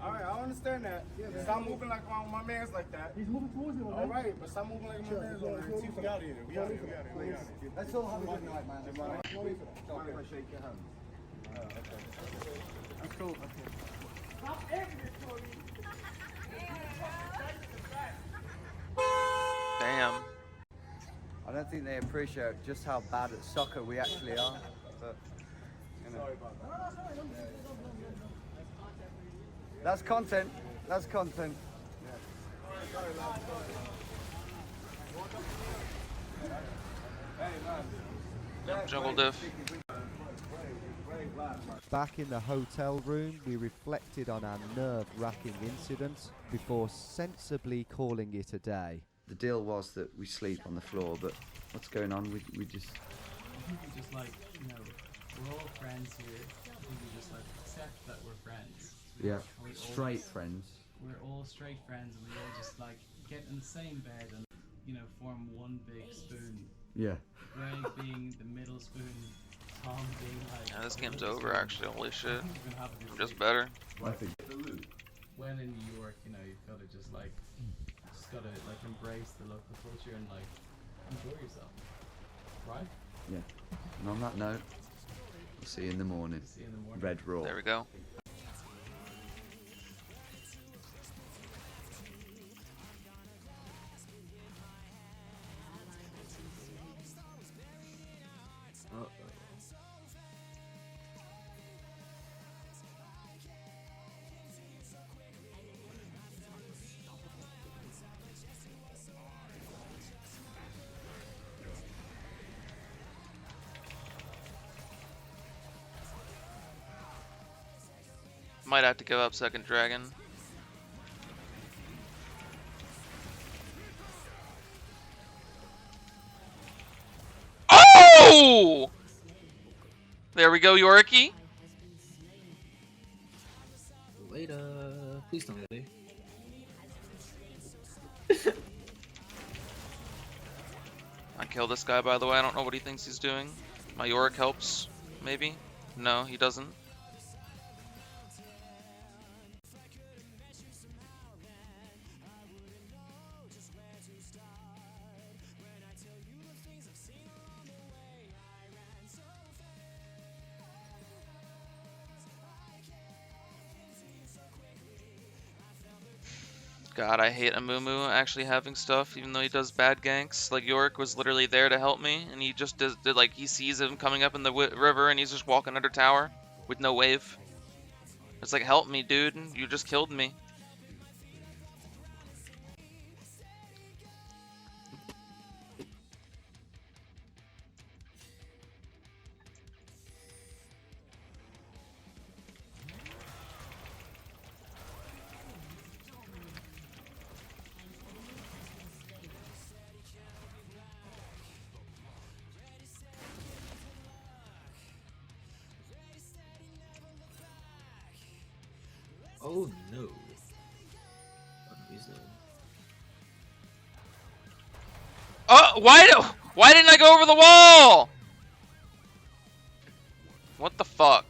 Alright, I understand that. Yeah, stop moving like my man's like that. He's moving towards you, All right, but stop moving like my man's on that. See, we out of here. We out of here. We out of here. Let's all have a good night, man. Good night. Don't if I shake your hand. That's cool. Stop acting it, Tony. Damn. I don't think they appreciate just how bad at soccer we actually are. But, you know. Sorry about that. That's content. That's content. Jungle diff. Back in the hotel room, we reflected on our nerve-wracking incident before sensibly calling it a day. The deal was that we sleep on the floor, but what's going on? We just... I think we just like, you know, we're all friends here. I think we just like accept that we're friends. Yeah. We Straight all, friends. We're all straight friends and we all just like get in the same bed and, you know, form one big spoon. Yeah. Greg being the middle spoon, Tom being like... Yeah, this game's over actually, holy shit. I'm I'm just better. I think. When in New York, you know, you've got to just like like embrace the local culture and like enjoy yourself. Right? Yeah. And on that note, we'll see you in the morning. See you in the morning. Red Raw. There we go. Might have to give up second dragon. Oh! There we go, Yorkie. Later. Please don't get it. I killed this guy, by the way. I don't know what he thinks he's doing. My Yorick helps, maybe? No, he doesn't. God, I hate Amumu actually having stuff, even though he does bad ganks. Like, Yorick was literally there to help me, and he just did like, he sees him coming up in the river, and he's just walking under tower with no wave. It's like, help me, dude. You just killed me. Oh no. Oh, why didn't I go over the wall? What the fuck?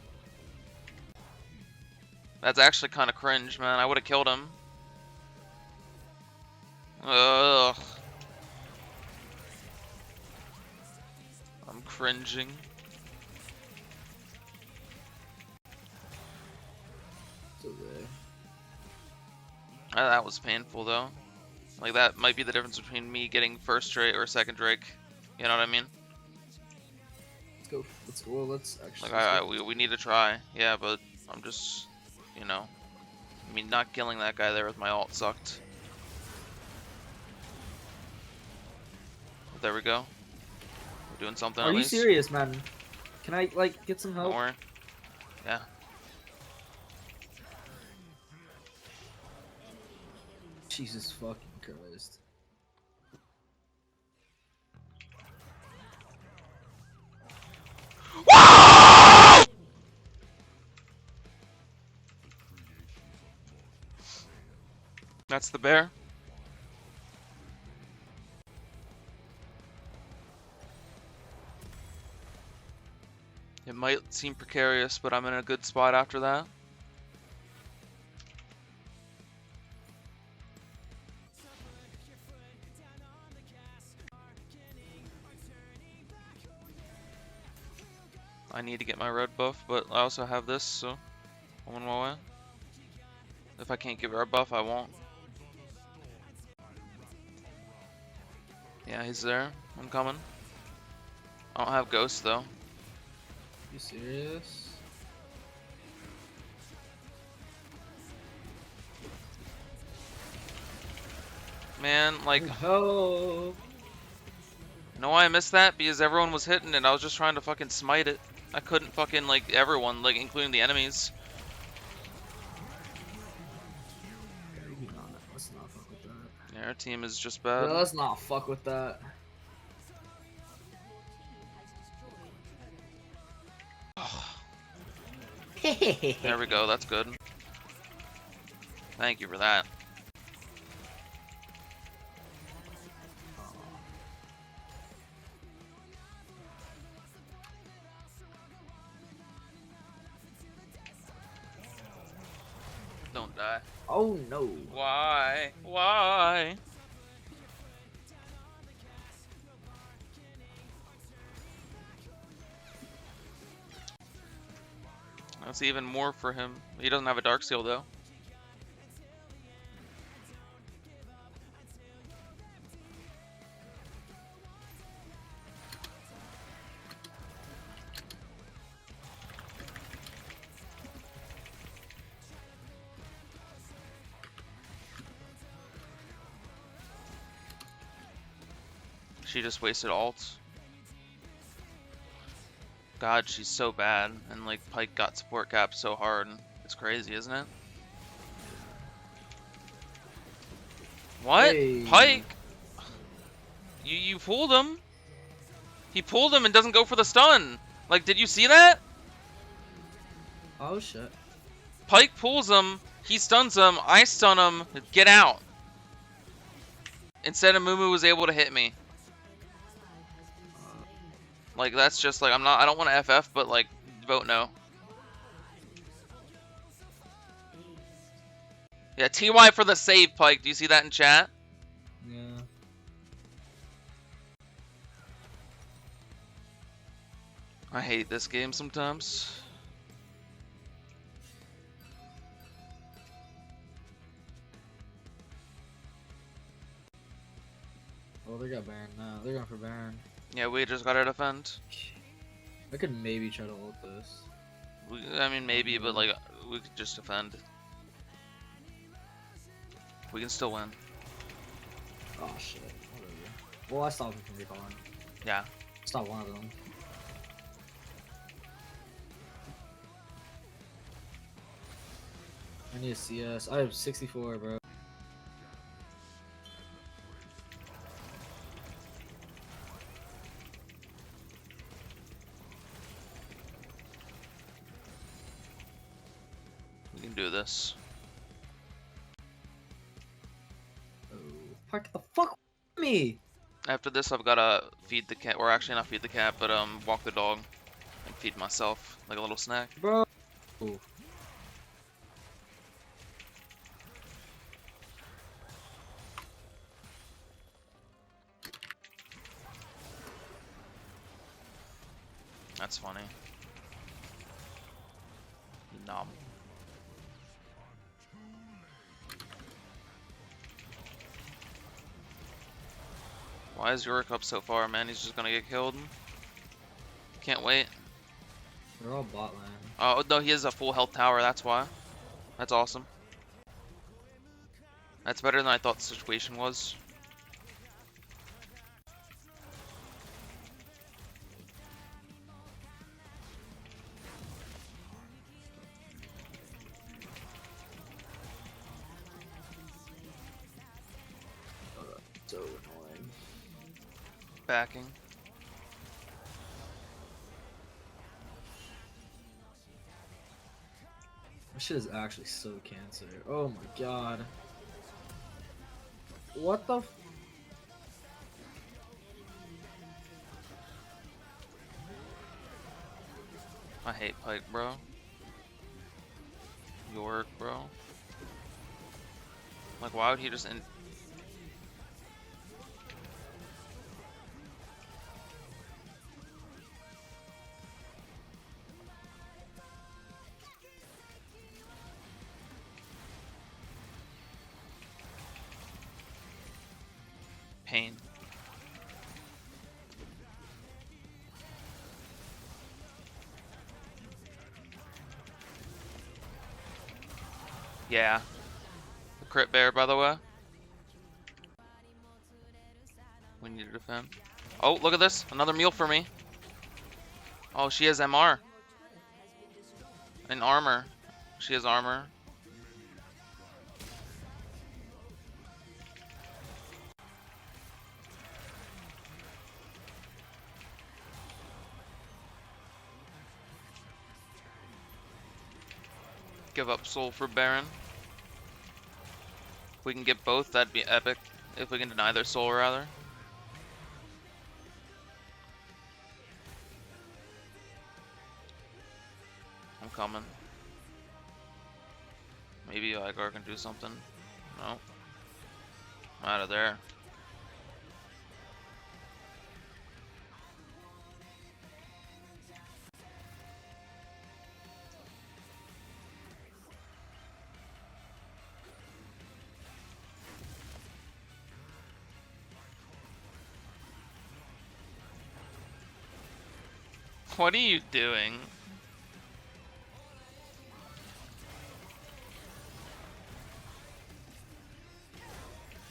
That's actually kind of cringe, man. I would have killed him. Ugh. I'm cringing. That was painful, though. Like, that might be the difference between me getting first Drake or second Drake. You know what I mean? Let's go. Let's go. Well, let's actually. Like, we need to try. Yeah, but I'm just, you know. I mean, not killing that guy there with my ult sucked. But there we go. We're doing something at Are you least. serious, man? Can I, like, get some help? Don't worry. Yeah. Jesus fucking Christ. That's the bear. It might seem precarious, but I'm in a good spot after that. I need to get my red buff, but I also have this, so I'm on my way. If I can't get red buff, I won't. Yeah, he's there. I'm coming. I don't have ghost though. You serious? Man, like, Oh. you know why I missed that? Because everyone was hitting it. I was just trying to fucking smite it. I couldn't fucking, like, everyone, like, including the enemies. Let's not fuck with that. Yeah, our team is just Yeah, bad. let's not fuck with that. There we go, that's good. Thank you for that. Don't die. Oh no. Why? Why? That's even more for him. He doesn't have a dark seal though. She just wasted ult. God, she's so bad, and like Pyke got support cap so hard. It's crazy, isn't it? What? Hey. Pyke? You fooled him. He pulled him and doesn't go for the stun. Like, did you see that? Oh shit. Pyke pulls him, he stuns him, I stun him, get out. Instead of Mumu was able to hit me. Like, that's just like, I don't want to FF, but like, vote no. Yeah, TY for the save, Pyke. Do you see that in chat? Yeah. I hate this game sometimes. Oh, they got Baron now. They're going for Baron. Yeah, we just gotta defend. I could maybe try to ult this. I mean, maybe, but like, we could just defend. We can still win. Oh shit. Whatever. Well, I stopped him from recalling. Yeah. Stop one of them. I need a CS. I have 64, bro. We can do this. Oh, fuck the fuck with me! After this, I've gotta feed the cat, or actually not feed the cat, but walk the dog and feed myself like a little snack. Bro. Ooh. That's funny. Nom. Why is Yorick up so far, man? He's just gonna get killed. Can't wait. They're all bot lane. Oh no, he has a full health tower. That's why. That's awesome. That's better than I thought the situation was. So annoying. Backing. This shit is actually so cancer. Oh my god. What the f- I hate Pyke, bro. Yorick, bro. Like, why would he just pain. Yeah. The crit bear, by the way. We need to defend. Oh, look at this. Another meal for me. Oh, she has MR. And armor. She has armor. Give up soul for Baron. If we can get both, that'd be epic. If we can deny their soul, rather. I'm coming. Maybe Igar can do something. No. I'm out of there. What are you doing?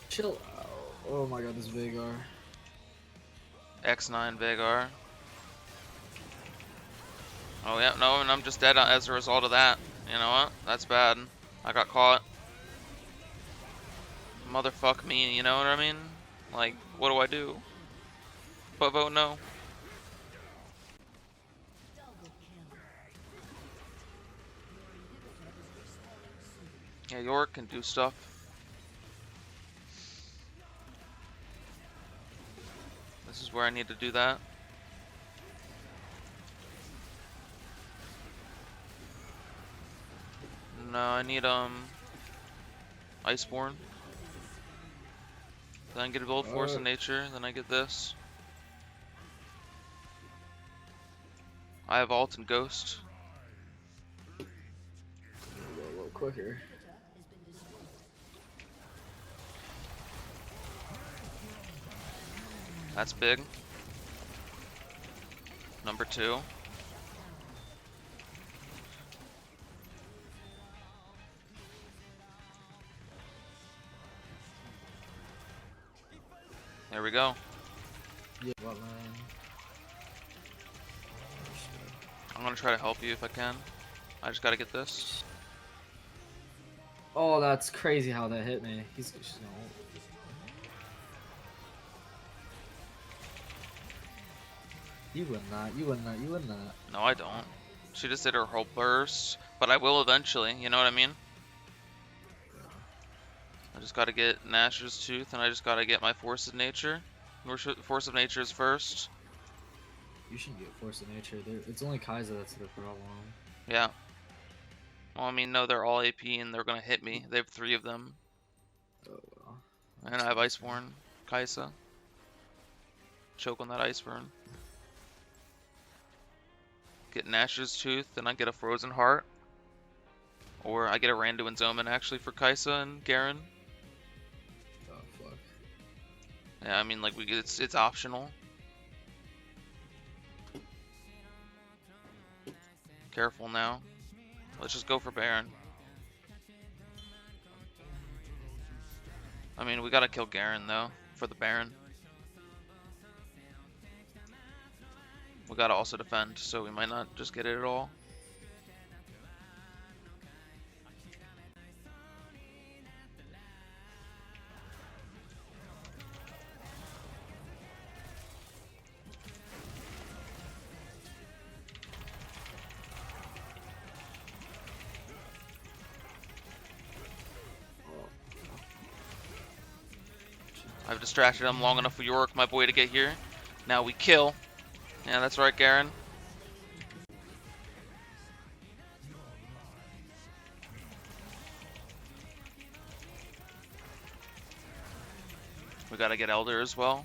Chill out. Oh my god, this Veigar. X9 Veigar. Oh yeah, no, and I'm just dead as a result of that. You know what? That's bad. I got caught. Motherfuck me, you know what I mean? Like, what do I do? But vote no. Yeah, York can do stuff. This is where I need to do that. No, I need Iceborne. Then I get a build Force of Nature, then I get this. I have Alt and Ghost. Go a little quicker. That's big. Number 2. There we go. Yeah, what man? I'm gonna try to help you if I can. I just gotta get this. Oh, that's crazy how that hit me. She's gonna ult. You win that. You win that. You win that. No, I don't. She just did her whole burst, but I will eventually, you know what I mean? I just gotta get Nash's Tooth, and I just gotta get my Force of Nature. Force of Nature is first. You shouldn't get Force of Nature. It's only Kaiser that's the problem. Yeah. Well, I mean, no, they're all AP, and they're gonna hit me. They have 3 of them. Oh well. And I have Iceborne, Kaisa. Choke on that Iceburn. Get Nash's Tooth, then I get a Frozen Heart. Or I get a Randuin's Omen, actually, for Kaisa and Garen. Oh fuck. Yeah, I mean, like, it's optional. Careful now. Let's just go for Baron. I mean, we gotta kill Garen, though, for the Baron. We gotta also defend, so we might not just get it at all. I've distracted him long enough for York, my boy, to get here. Now we kill. Yeah, that's right, Garen. We gotta get Elder as well.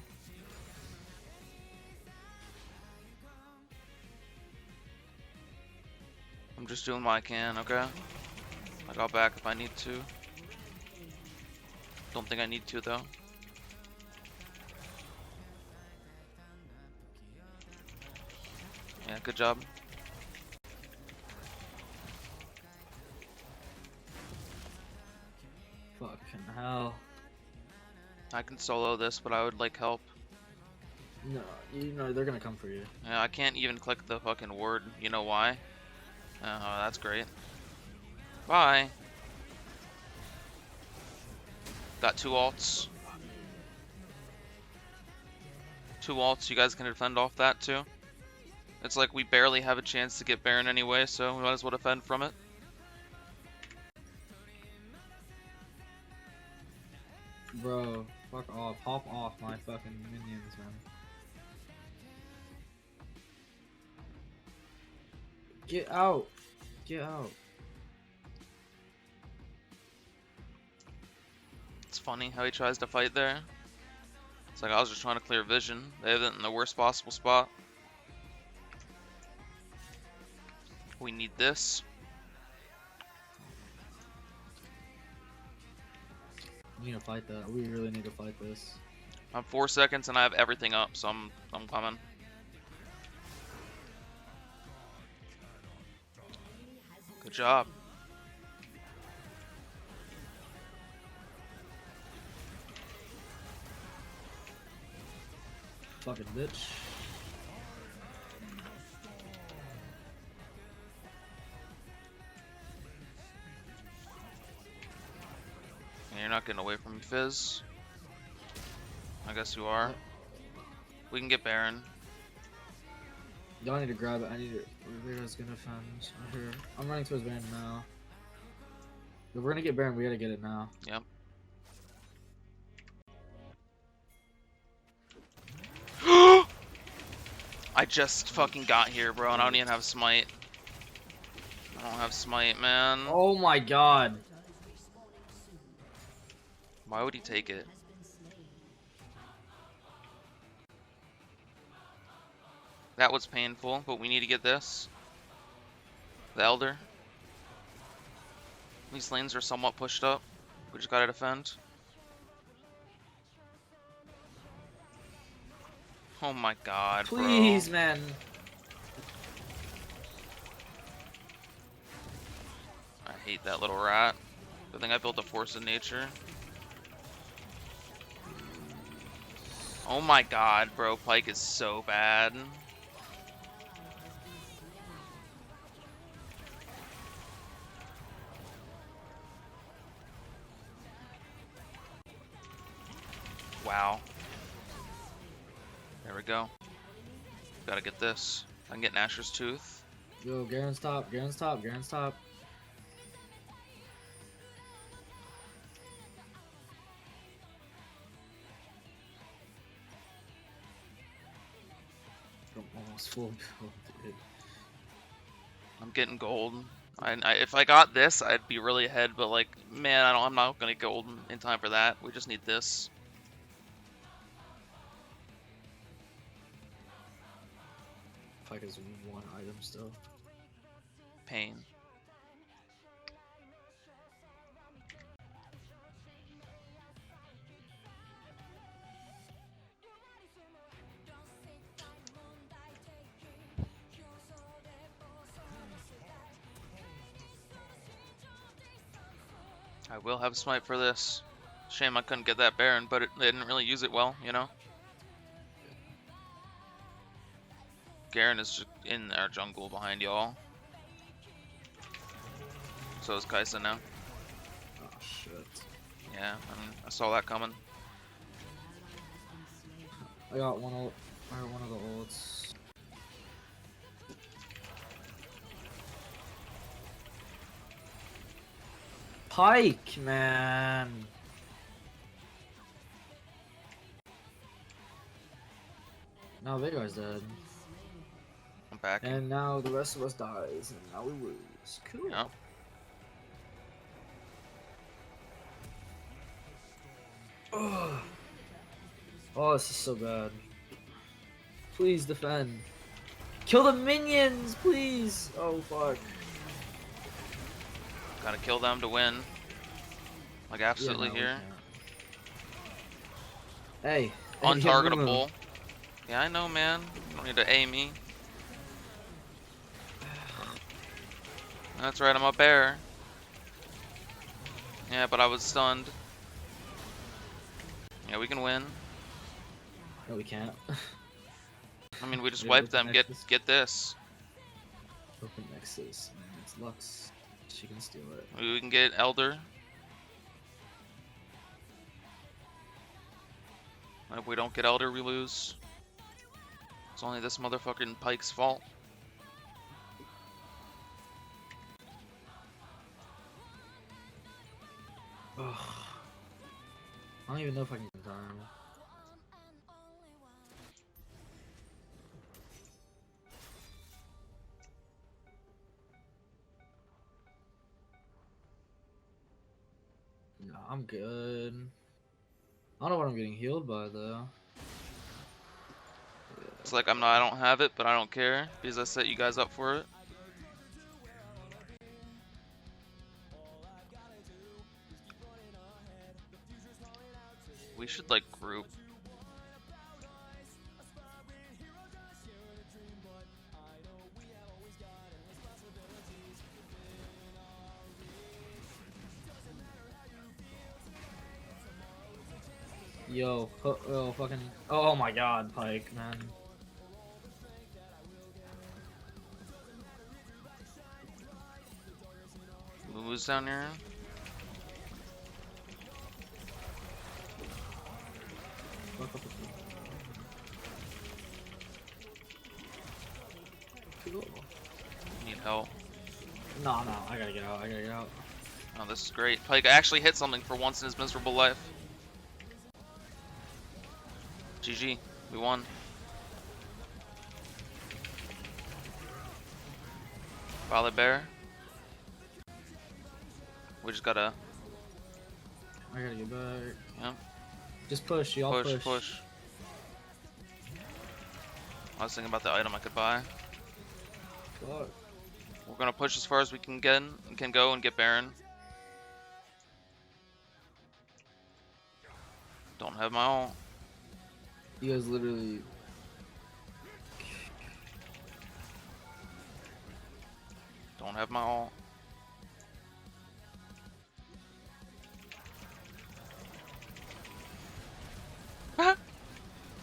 I'm just doing what I can, okay? I got back if I need to. Don't think I need to, though. Yeah, good job. Fucking hell. I can solo this, but I would like help. No, you know they're gonna come for you. Yeah, I can't even click the fucking word. You know why? Oh, that's great. Bye. Got 2 ults. 2 ults. You guys can defend off that too. It's like we barely have a chance to get Baron anyway, so we might as well defend from it. Bro, fuck off. Hop off my fucking minions, man. Get out. Get out. It's funny how he tries to fight there. It's like I was just trying to clear vision. They have it in the worst possible spot. We need this. We need to fight that. We really need to fight this. I'm 4 seconds and I have everything up, so I'm coming. Good job. Fucking bitch. You're not getting away from me, Fizz. I guess you are. We can get Baron. Y'all need to grab it. I need to. Rivera's gonna defend. Here. I'm running towards Baron now. If we're gonna get Baron, we gotta get it now. Yep. I just fucking got here, bro, and I don't even have smite. I don't have smite, man. Oh my god. Why would he take it? That was painful, but we need to get this. The Elder. These lanes are somewhat pushed up. We just gotta defend. Oh my god, Please, bro. man. I hate that little rat. Good thing I built a Force of Nature. Oh my god, bro. Pyke is so bad. Wow. There we go. Gotta get this. I can get Nashor's Tooth. Yo, Garen's top. Garen's top. Garen's top. I'm almost full build, dude. I'm getting gold. If I got this, I'd be really ahead. But like, man, I'm not gonna get gold in time for that. We just need this. Pyke has 1 item still. Pain. I will have smite for this. Shame I couldn't get that Baron, but they didn't really use it well, you know? Garen is just in our jungle behind y'all. So is Kai'Sa now. Oh shit. Yeah, I saw that coming. I got one ult. Or one of the ults. Pyke, man. Now Veigar's dead. I'm back. And now the rest of us dies, and now we lose. Cool. Yep. Oh, this is so bad. Please defend. Kill the minions, please! Oh, fuck. Gotta kill them to win. Like, absolutely Yeah, no, we here. can't. Hey. Untargetable. Yeah, I know, man. You don't need to A me. That's right, I'm a bear. Yeah, but I was stunned. Yeah, we can win. No, we can't. I mean, we just Yeah, wiped open them. Nexus. Get this. Open Nexus. It's Lux. She can steal it. We can get Elder. And if we don't get Elder, we lose. It's only this motherfucking Pyke's fault. Ugh. I don't even know if I can time. No, I'm good. I don't know what I'm getting healed by though. It's like I don't have it, but I don't care because I set you guys up for it. We should like group. Yo, oh fucking, oh my god, Pyke, man. Lulu's down here. Fuck up with me. Cool. Need help. No, I gotta get out, I gotta get out. Oh, this is great. Pyke actually hit something for once in his miserable life. GG. We won. Violet Bear. We just gotta I gotta get back. Yep. Just push, y'all push. push. I was thinking about the item I could buy. Fuck. We're gonna push as far as we can go and get Baron. Don't have my ult. You guys literally. Don't have my ult.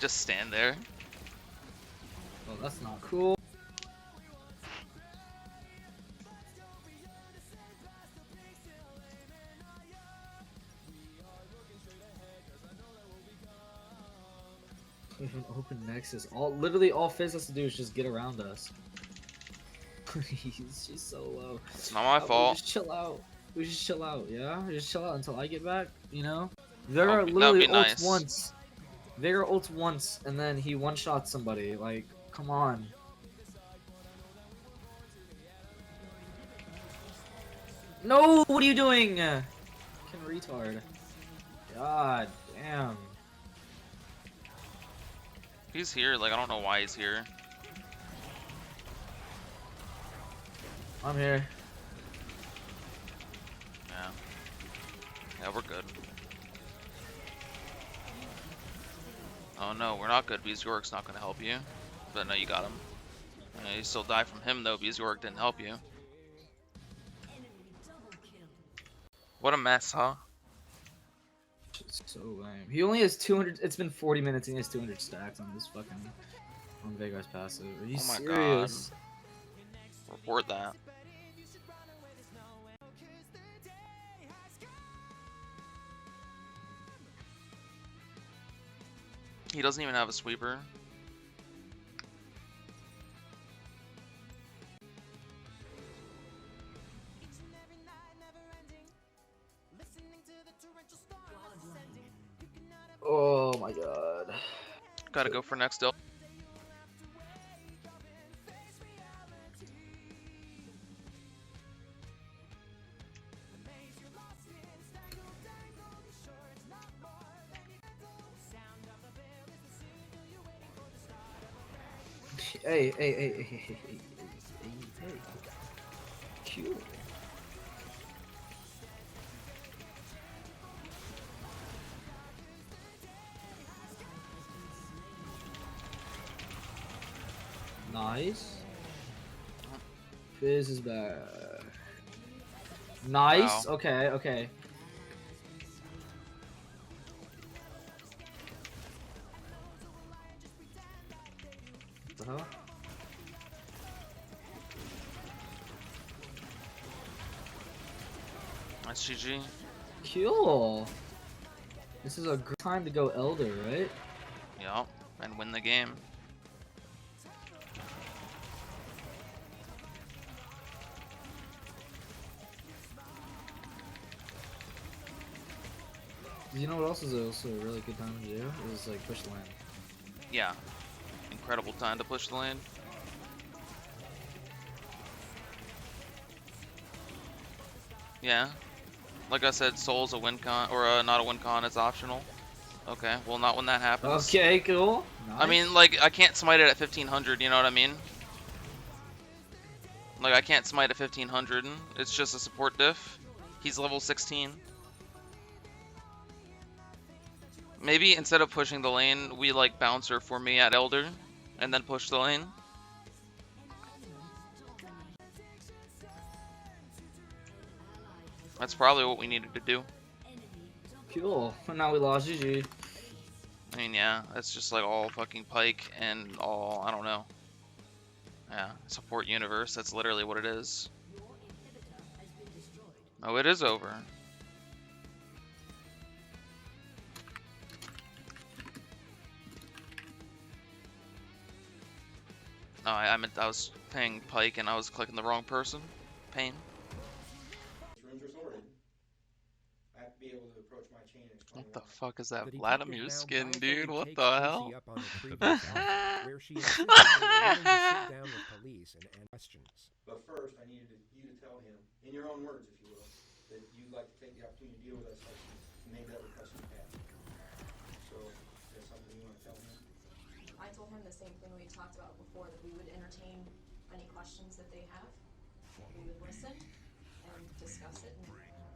Just stand there. Oh, that's not cool. We have an open Nexus. Literally all Fizz has to do is just get around us. She's so low. It's not my We fault. just chill out. We just chill out, yeah? We just chill out until I get back, you know? There are That'd literally be ults nice. once. Veigar ults once, and then he one-shots somebody. Like, come on. No! What are you doing? Fucking retard. God damn. He's here, like I don't know why he's here. I'm here. Yeah. Yeah, we're good. Oh no, we're not good because York's not gonna help you. But no, you got him. You still die from him though because York didn't help you. What a mess, huh? It's so lame. He only has 200. It's been 40 minutes and he has 200 stacks on this fucking. On Veigar's passive. Are you Oh my serious? Report that. He doesn't even have a sweeper. Oh my god. Gotta go for next L. Hey. Cute. Nice. Fizz is back. Nice. Wow. Okay. Okay. What the hell? That's GG. Cool. This is a good time to go Elder, right? Yup. And win the game. You know what else is also a really good time to do? Is like push the land. Yeah. Incredible time to push the lane. Yeah. Like I said, Soul's a win con, or not a win con, it's optional. Okay, well not when that happens. Okay, cool. Nice. I mean, like, I can't smite it at 1500, you know what I mean? Like, I can't smite at 1500, it's just a support diff. He's level 16. Maybe instead of pushing the lane, we like bouncer for me at Elder, and then push the lane. That's probably what we needed to do. cool. Now we lost GG. I mean, yeah, that's just like all fucking Pike and all, I don't know. Yeah, support universe, that's literally what it is. Oh, it is over. Oh, I was playing Pike and I was clicking the wrong person. Pain. Rooms are sorted. I have to be able to approach my chain and explain What the why. fuck is that The detective Vladimir now skin, blindfolded dude? What takes the Casey hell? up on the previous offer, where she insisted they were willing to sit down with police and questions. But first, I needed you to tell him, in your own words, if you will, that you'd like to take the opportunity to deal with us and make that request in the past. So, is there something you want to tell him? I told him the same thing we talked about before, that we would entertain any questions that they have. We would listen and discuss it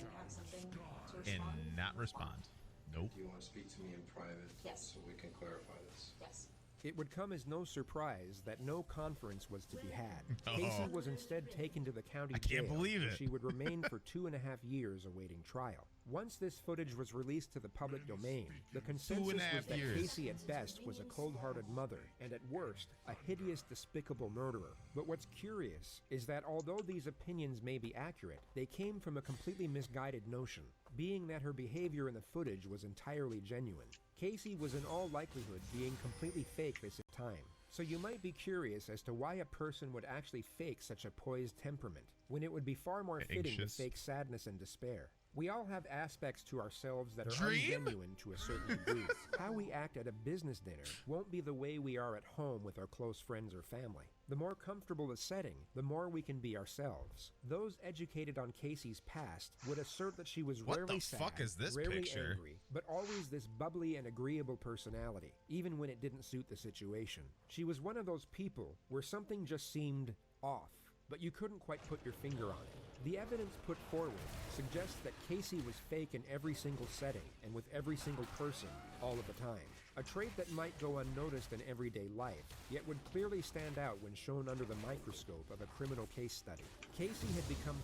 and have something to respond. And not respond. Nope. Do you want to speak to me in private? Yes. So we can clarify this. Yes. It would come as no surprise that no conference was to be had. Casey was instead taken to the county I can't jail, believe where it. she would remain for 2.5 years awaiting trial. Once this footage was released to the public domain, the consensus was 2.5 that years. Casey at best was a cold-hearted mother, and at worst, a hideous, despicable murderer. But what's curious is that although these opinions may be accurate, they came from a completely misguided notion, being that her behavior in the footage was entirely genuine. Casey was in all likelihood being completely fake this time. So you might be curious as to why a person would actually fake such a poised temperament, when it would be far more fitting to Anxious. fake sadness and despair. We all have aspects to ourselves that are Dream? ungenuine to a certain degree. How we act at a business dinner won't be the way we are at home with our close friends or family. The more comfortable the setting, the more we can be ourselves. Those educated on Casey's past would assert that she was What rarely the sad, fuck is this rarely picture? angry, but always this bubbly and agreeable personality, even when it didn't suit the situation. She was one of those people where something just seemed off, but you couldn't quite put your finger on it. The evidence put forward suggests that Casey was fake in every single setting and with every single person all of the time. A trait that might go unnoticed in everyday life, yet would clearly stand out when shown under the microscope of a criminal case study. Casey had become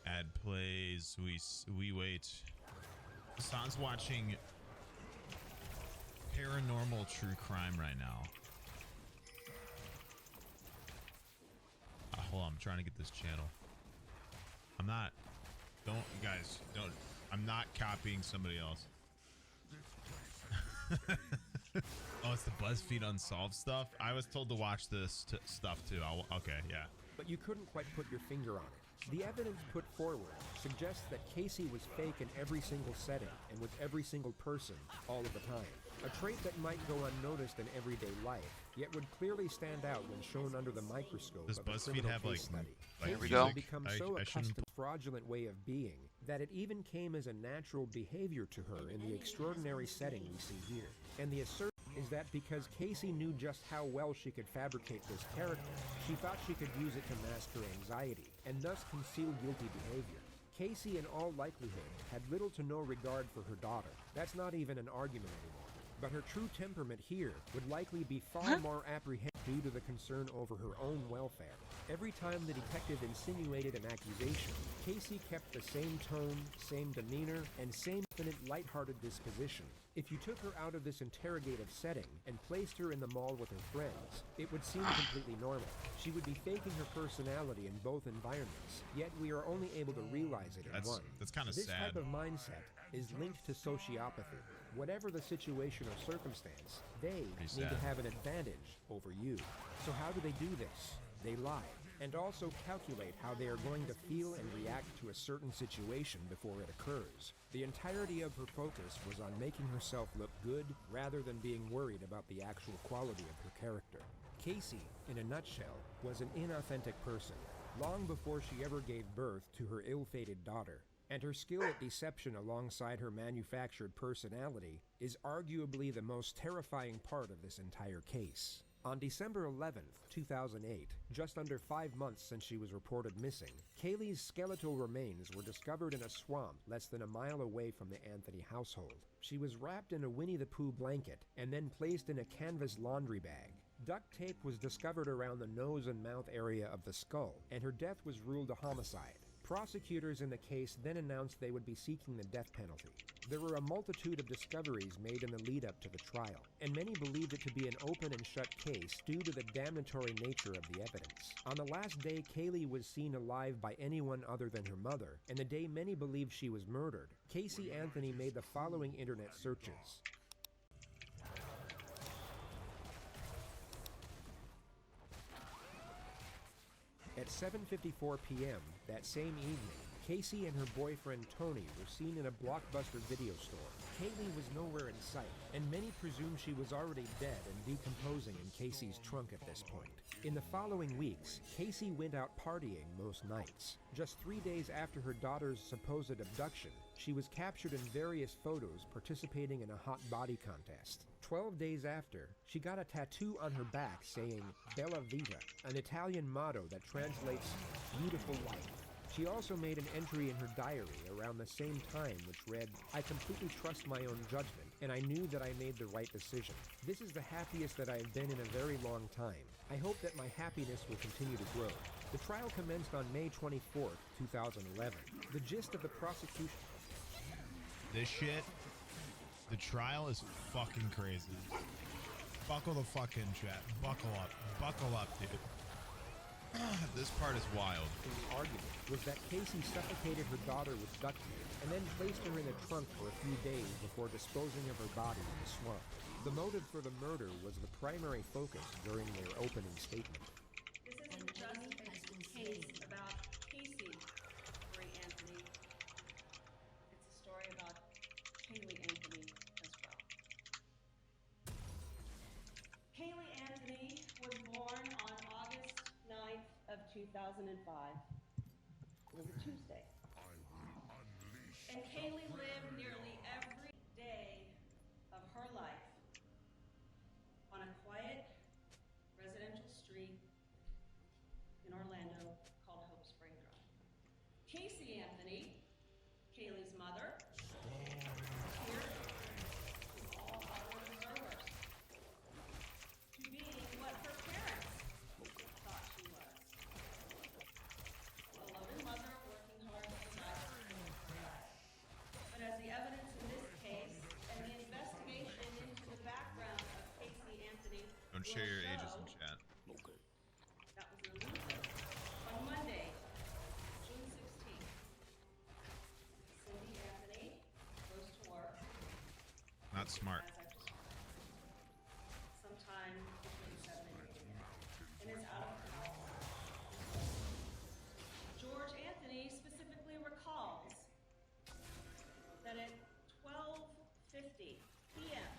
Ad plays. We wait. Hassan's watching paranormal true crime right now. Hold on, I'm trying to get this channel. I'm not. Don't, guys. Don't. I'm not copying somebody else. Oh, it's the BuzzFeed Unsolved stuff. I was told to watch this stuff too. Okay, yeah. but you couldn't quite put your finger on it. The evidence put forward suggests that Casey was fake in every single setting and with every single person all of the time. A trait that might go unnoticed in everyday life, yet would clearly stand out when shown under the microscope Does of a BuzzFeed criminal have, case like, study. Here we Casey go. had become I so shouldn't- accustomed to a fraudulent way of being that it even came as a natural behavior to her in the extraordinary setting we see here. And the assertion is that because Casey knew just how well she could fabricate this character, she thought she could use it to mask her anxiety and thus conceal guilty behavior. Casey, in all likelihood, had little to no regard for her daughter. That's not even an argument anymore. But her true temperament here would likely be far more apprehensive due to the concern over her own welfare. Every time the detective insinuated an accusation, Casey kept the same tone, same demeanor, and same infinite lighthearted disposition. If you took her out of this interrogative setting and placed her in the mall with her friends, it would seem completely normal. She would be faking her personality in both environments, yet we are only able to realize it in one. That's kind of This sad. type of mindset is linked to sociopathy. Whatever the situation or circumstance, they need to have an advantage over you. So how do they do this? They lie, and also calculate how they are going to feel and react to a certain situation before it occurs. The entirety of her focus was on making herself look good rather than being worried about the actual quality of her character. Casey, in a nutshell, was an inauthentic person, long before she ever gave birth to her ill-fated daughter. And her skill at deception alongside her manufactured personality is arguably the most terrifying part of this entire case. On December 11th, 2008, just under 5 months since she was reported missing, Kaylee's skeletal remains were discovered in a swamp less than a mile away from the Anthony household. She was wrapped in a Winnie the Pooh blanket and then placed in a canvas laundry bag. Duct tape was discovered around the nose and mouth area of the skull, and her death was ruled a homicide. Prosecutors in the case then announced they would be seeking the death penalty. There were a multitude of discoveries made in the lead-up to the trial, and many believed it to be an open and shut case due to the damnatory nature of the evidence. On the last day Kaylee was seen alive by anyone other than her mother, and the day many believed she was murdered, Casey Anthony made the following internet searches. At 7:54 p.m. that same evening, Casey and her boyfriend Tony were seen in a Blockbuster video store. Kaylee was nowhere in sight, and many presumed she was already dead and decomposing in Casey's trunk at this point. In the following weeks, Casey went out partying most nights. Just 3 days after her daughter's supposed abduction, she was captured in various photos participating in a hot body contest. 12 days after, she got a tattoo on her back saying Bella Vita, an Italian motto that translates beautiful life. She also made an entry in her diary around the same time which read, "I completely trust my own judgment, and I knew that I made the right decision. This is the happiest that I have been in a very long time. I hope that my happiness will continue to grow." The trial commenced on May 24th, 2011. The gist of the prosecution... This shit, the trial is fucking crazy. Buckle the fuck in, chat. Buckle up, dude. This part is wild. The argument was that Casey suffocated her daughter with duct tape and then placed her in a trunk for a few days before disposing of her body in the swamp. The motive for the murder was the primary focus during their opening statement. This isn't just a case about Casey Marie Anthony. It's a story about Kaylee Anthony as well. Kaylee Anthony was born on August 9th of 2005. It was a Tuesday. And Kaylee lived nearly every day of her life on a quiet residential street in Orlando called Hope Spring Drive. Casey Anthony, Kaylee's mother, here is all other observers to being what her parents thought she was. A loving mother working hard to provide. But as the evidence in this case and the investigation into the background of Casey Anthony Don't share your ages in chat. that was released on Monday, June 16th. Cindy Anthony goes to work. Not smart. As I just sometime between 7 and 8 a.m. and is out of the house. George Anthony specifically recalls that at 12:50 p.m.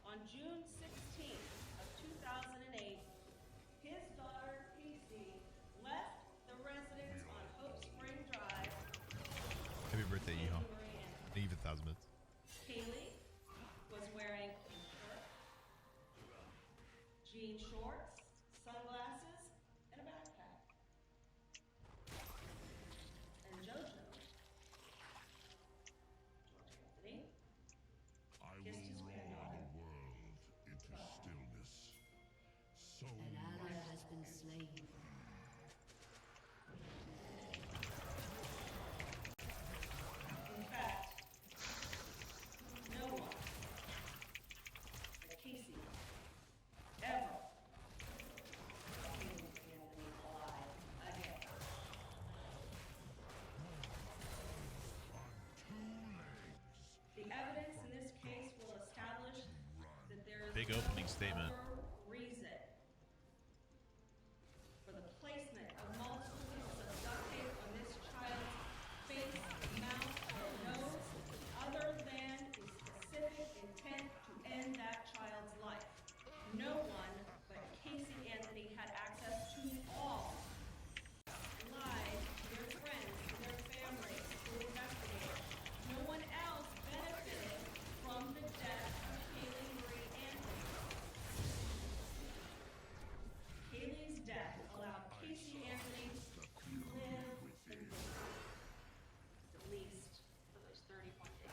on June 16th of 2008, his daughter Casey left the residence on Hope Spring Drive. Happy birthday, Yeehaw. Marie Anthony. Thank you for 1,000 bits. Kaylee was wearing a shirt, jean shorts, sunglasses, and a backpack. And Jojo, George Anthony, kissed his granddaughter. An ally has been slain. big opening statement. Reason for the placement of multiple pieces of duct tape on this child's face, mouth, and nose, other than a specific intent to end that child's life. No one but Casey Anthony had access to all. Lied to their friends, to their families, to investigators. No one else benefited from the death of Kaylee Marie Anthony. Kaylee's death allowed Casey Anthony to live and live, at least for those 31 days.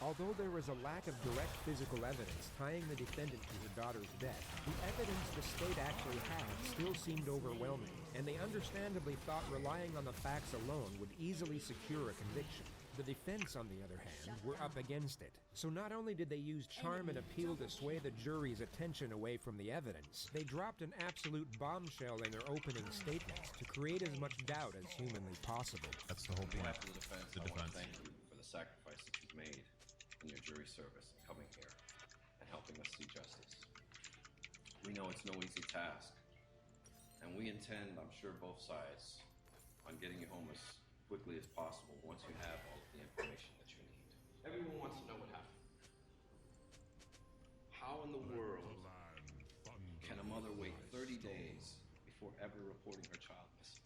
Although there was a lack of direct physical evidence tying the defendant to her daughter's death, the evidence the state actually had still seemed overwhelming, and they understandably thought relying on the facts alone would easily secure a conviction. The defense, on the other hand, were up against it. So not only did they use charm and appeal to sway the jury's attention away from the evidence, they dropped an absolute bombshell in their opening statements to create as much doubt as humanly possible. That's the whole point. After the defense, I want to thank you for the sacrifice that you've made in your jury service, coming here and helping us see justice. We know it's no easy task, and we intend, I'm sure both sides, on getting you home as quickly as possible once you have all of the information that you need. Everyone wants to know what happened. How in the world can a mother wait 30 days before ever reporting her child missing?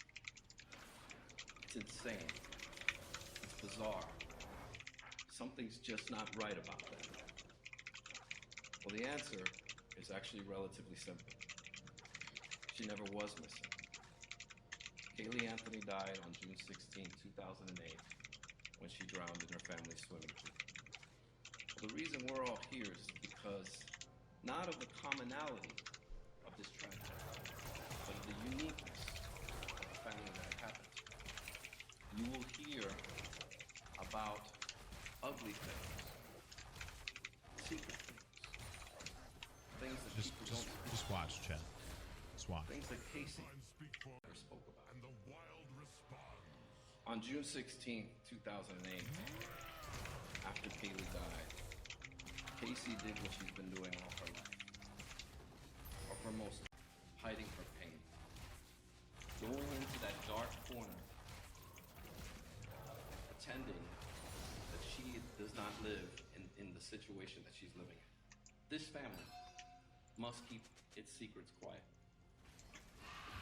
It's insane. It's bizarre. Something's just not right about that. Well, the answer is actually relatively simple. She never was missing. Kaylee Anthony died on June 16, 2008, when she drowned in her family's swimming pool. Well, the reason we're all here is because not of the commonality of this tragedy, but of the uniqueness of the family that it happened to. You will hear about ugly things, secret things that people don't speak Just watch, Chet. Just watch. Things that Casey never spoke about. On June 16, 2008, after Kaylee died, Casey did what she's been doing all her life. Or for most, hiding her pain. Going into that dark corner, pretending that she does not live in the situation that she's living in. This family must keep its secrets quiet.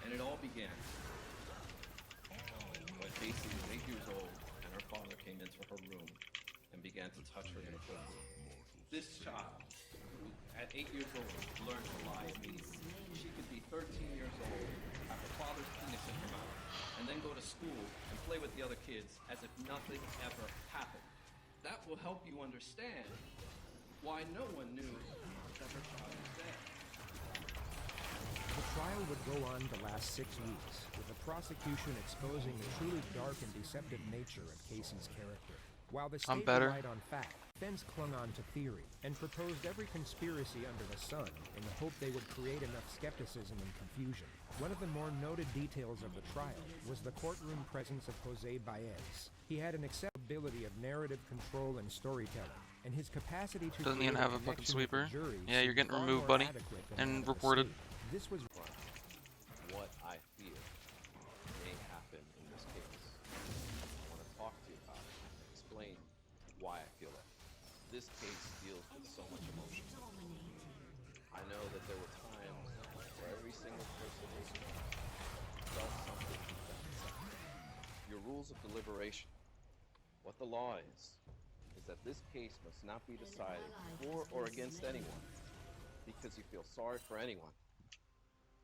And it all began when Casey was 8 years old and her father came into her room and began to touch her inappropriately. This child, who at 8 years old learned to lie immediately. She could be 13 years old, have her father's penis in her mouth, and then go to school and play with the other kids as if nothing ever happened. That will help you understand why no one knew that her child was dead. The trial would go on to last 6 weeks, with the prosecution exposing the truly dark and deceptive nature of Casey's character. While the state relied on fact, defense clung on to theory, and proposed every conspiracy under the sun in the hope they would create enough skepticism and confusion. One of the more noted details of the trial was the courtroom presence of Jose Baez. He had an exceptional ability of narrative control and storytelling, and his capacity to doesn't even have a fucking sweeper. Yeah, you're getting removed, buddy, and reported. This was what I fear may happen in this case. I want to talk to you about it and explain why I feel that. This case deals with so much emotion. I know that there were times where every single person felt something that your rules of deliberation, what the law is that this case must not be decided for or against anyone because you feel sorry for anyone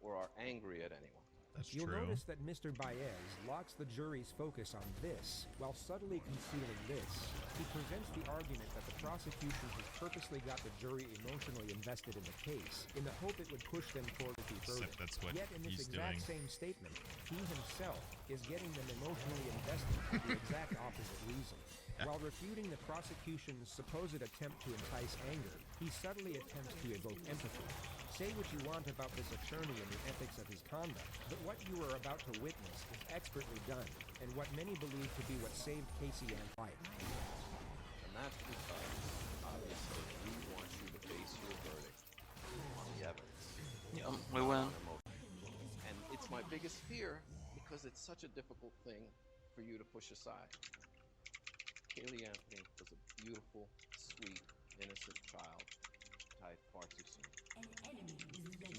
or are angry at anyone. That's You'll true. notice that Mr. Baez locks the jury's focus on this, while subtly concealing this. He presents the argument that the prosecution has purposely got the jury emotionally invested in the case, in the hope it would push them toward the verdict. Except that's what Yet in this he's exact doing. same statement, he himself is getting them emotionally invested for the exact opposite reason. While refuting the prosecution's supposed attempt to entice anger, he subtly attempts to evoke empathy. Say what you want about this attorney and the ethics of his conduct, but what you are about to witness is expertly done, and what many believe to be what saved Casey Ann's life. And that's because not obviously, we want you to base your verdict on the evidence. We win. On emotion. And it's my biggest fear because it's such a difficult thing for you to push aside. Kaylee Anthony was a beautiful, sweet, innocent child. Died far too soon.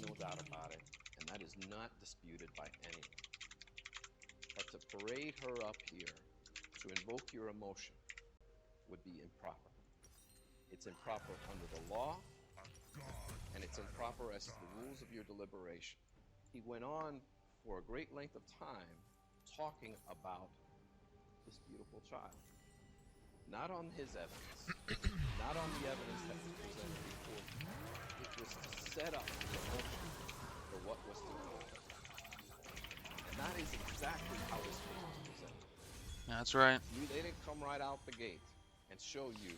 No doubt about it, and that is not disputed by anyone. But to parade her up here, to invoke your emotion, would be improper. It's improper under the law, and it's improper as to the rules of your deliberation. He went on for a great length of time talking about this beautiful child. Not on his evidence, not on the evidence that was presented before you. It was to set up the emotion for what was to come. And that is exactly how this was presented. That's right. They didn't come right out the gate and show you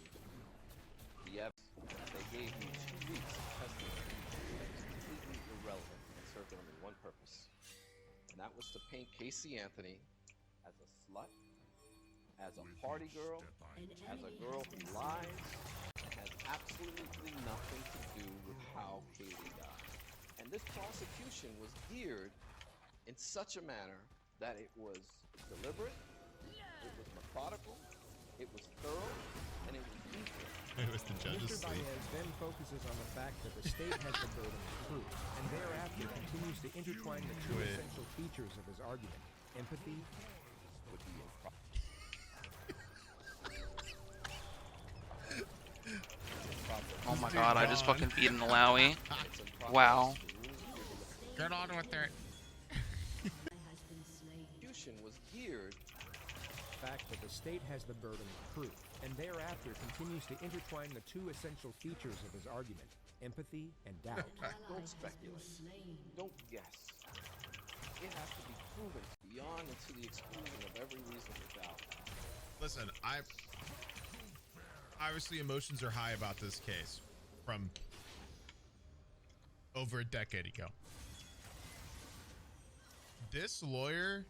the evidence. They gave you 2 weeks of testimony that was completely irrelevant and served only one purpose. And that was to paint Casey Anthony as a slut, as a party girl, as a girl who lies, and has absolutely nothing to do with how Kaylee died. And this prosecution was geared in such a manner that it was deliberate, it was methodical, it was thorough, and it was equal. It was the judge's Mr. sleep. Baez then focuses on the fact that the state has the burden of proof, and thereafter continues to intertwine the two Wait. essential features of his argument: empathy Would be improper. Oh my god, I just fucking beat an Alawi. Wow. Get on with it. Prosecution was geared. the fact that the state has the burden of proof, and thereafter continues to intertwine the two essential features of his argument: empathy and doubt. Don't speculate. Don't guess. It has to be proven beyond and to the exclusion of every reasonable doubt. Listen, obviously emotions are high about this case from over a decade ago. This lawyer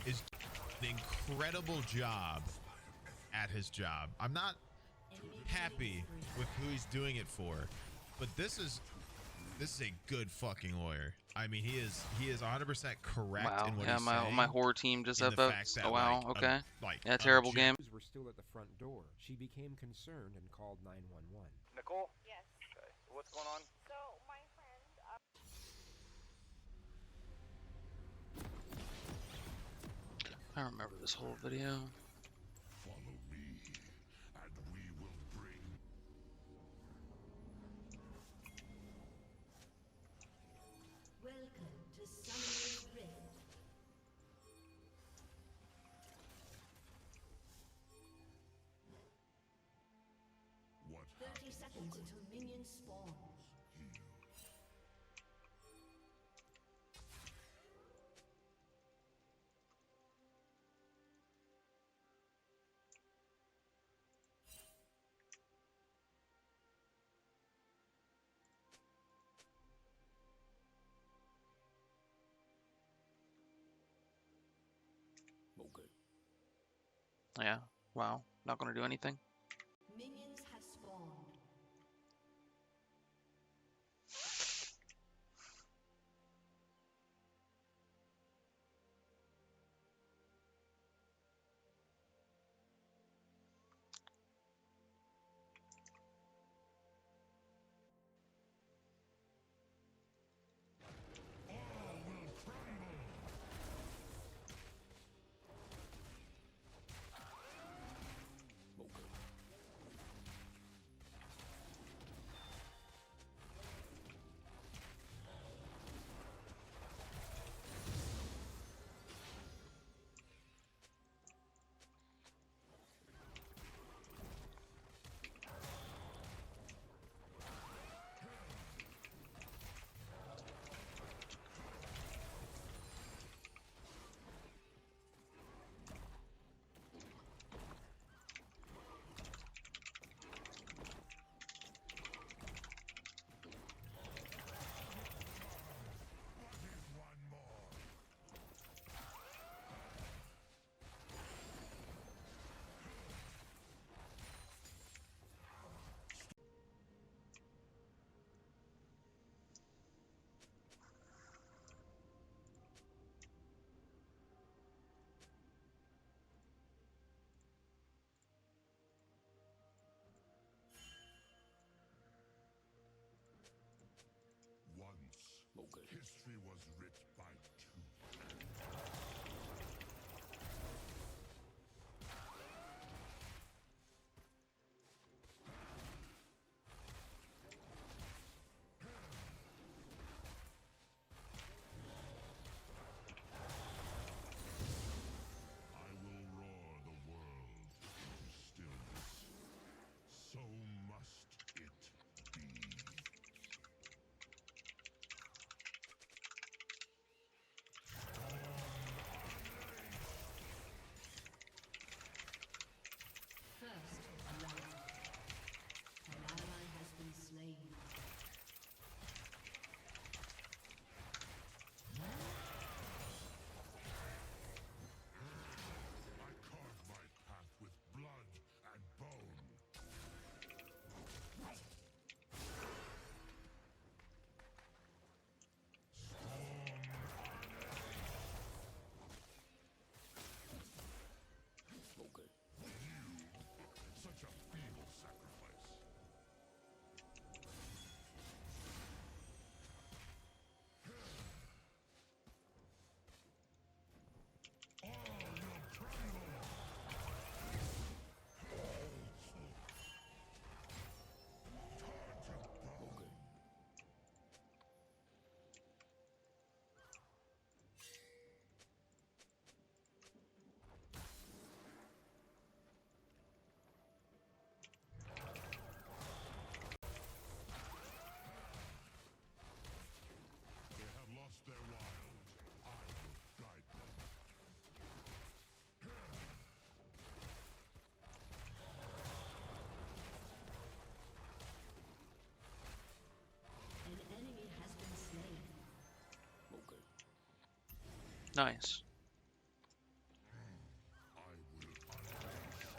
is an incredible job at his job. I'm not happy with who he's doing it for, but this is a good fucking lawyer. I mean, he is 100% correct Wow. in what Yeah, he's my saying. my horror team just in up. the fact that, Oh wow. like, Okay. like Yeah, a terrible ju- game. Were still at the front door. She became concerned and called 911. Nicole? Yes. Okay. What's going on? So my friend, I remember this whole video. Follow me, and we will bring. Welcome to Summoner's Rift. What 30 seconds until minions spawn. Okay. Yeah. Wow. Not gonna do anything. Minions have spawned. History was writ by two. I will roar the world into stillness. So must it be. First blood. An ally has been slain. I carve my path with blood and bone. Such a feeble sacrifice. They have lost their wild. I will guide them. An enemy has been slain. Nice. I will unleash.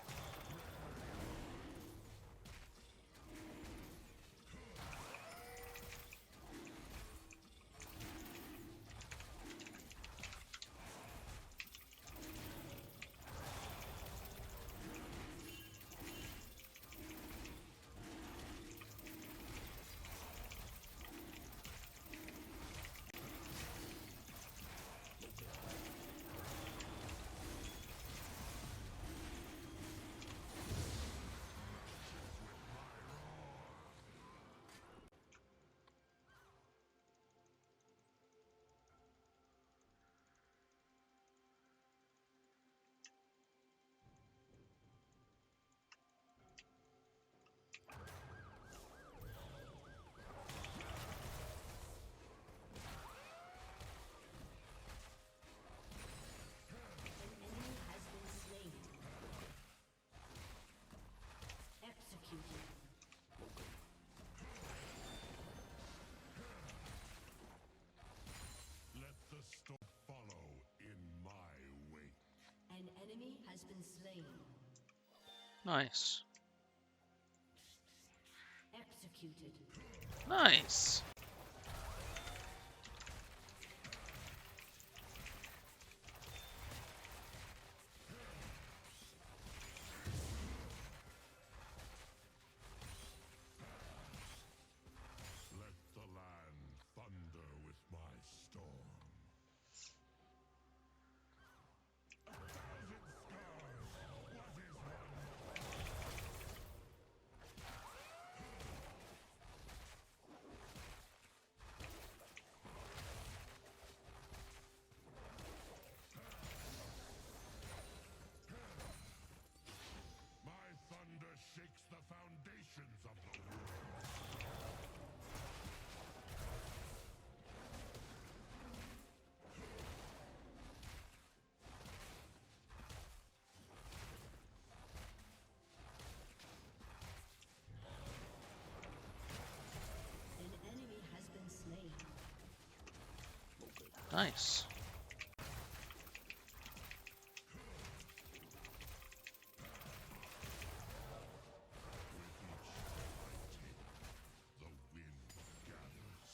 An enemy has been slain. Executed. Let the storm follow in my wake. An enemy has been slain. Nice. Executed. Nice. Let the land thunder with my storm. A thousand scars. What is one? My thunder shakes the foundations of the world. An enemy has been slain. Nice. The wind gathers,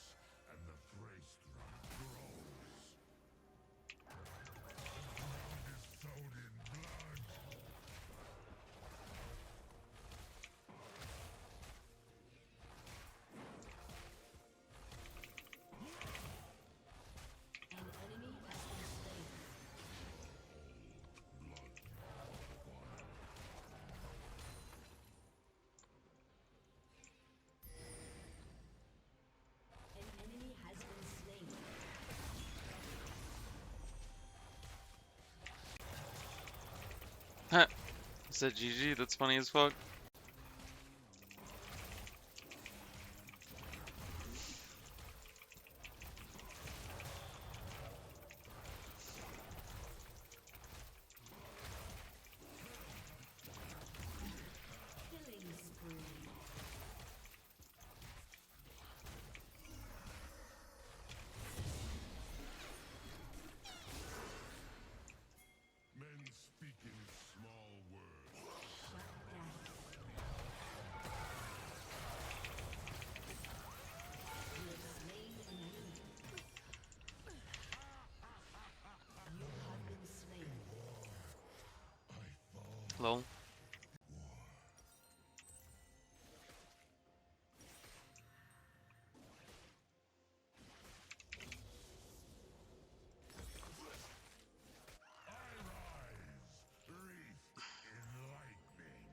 and the Thrace grows. The ground is sown in blood. I said GG, that's funny as fuck. Killing spree. Men speak in small words. Shut down. You have slain an enemy. You have been slain. Lol. Wreathed in lightning.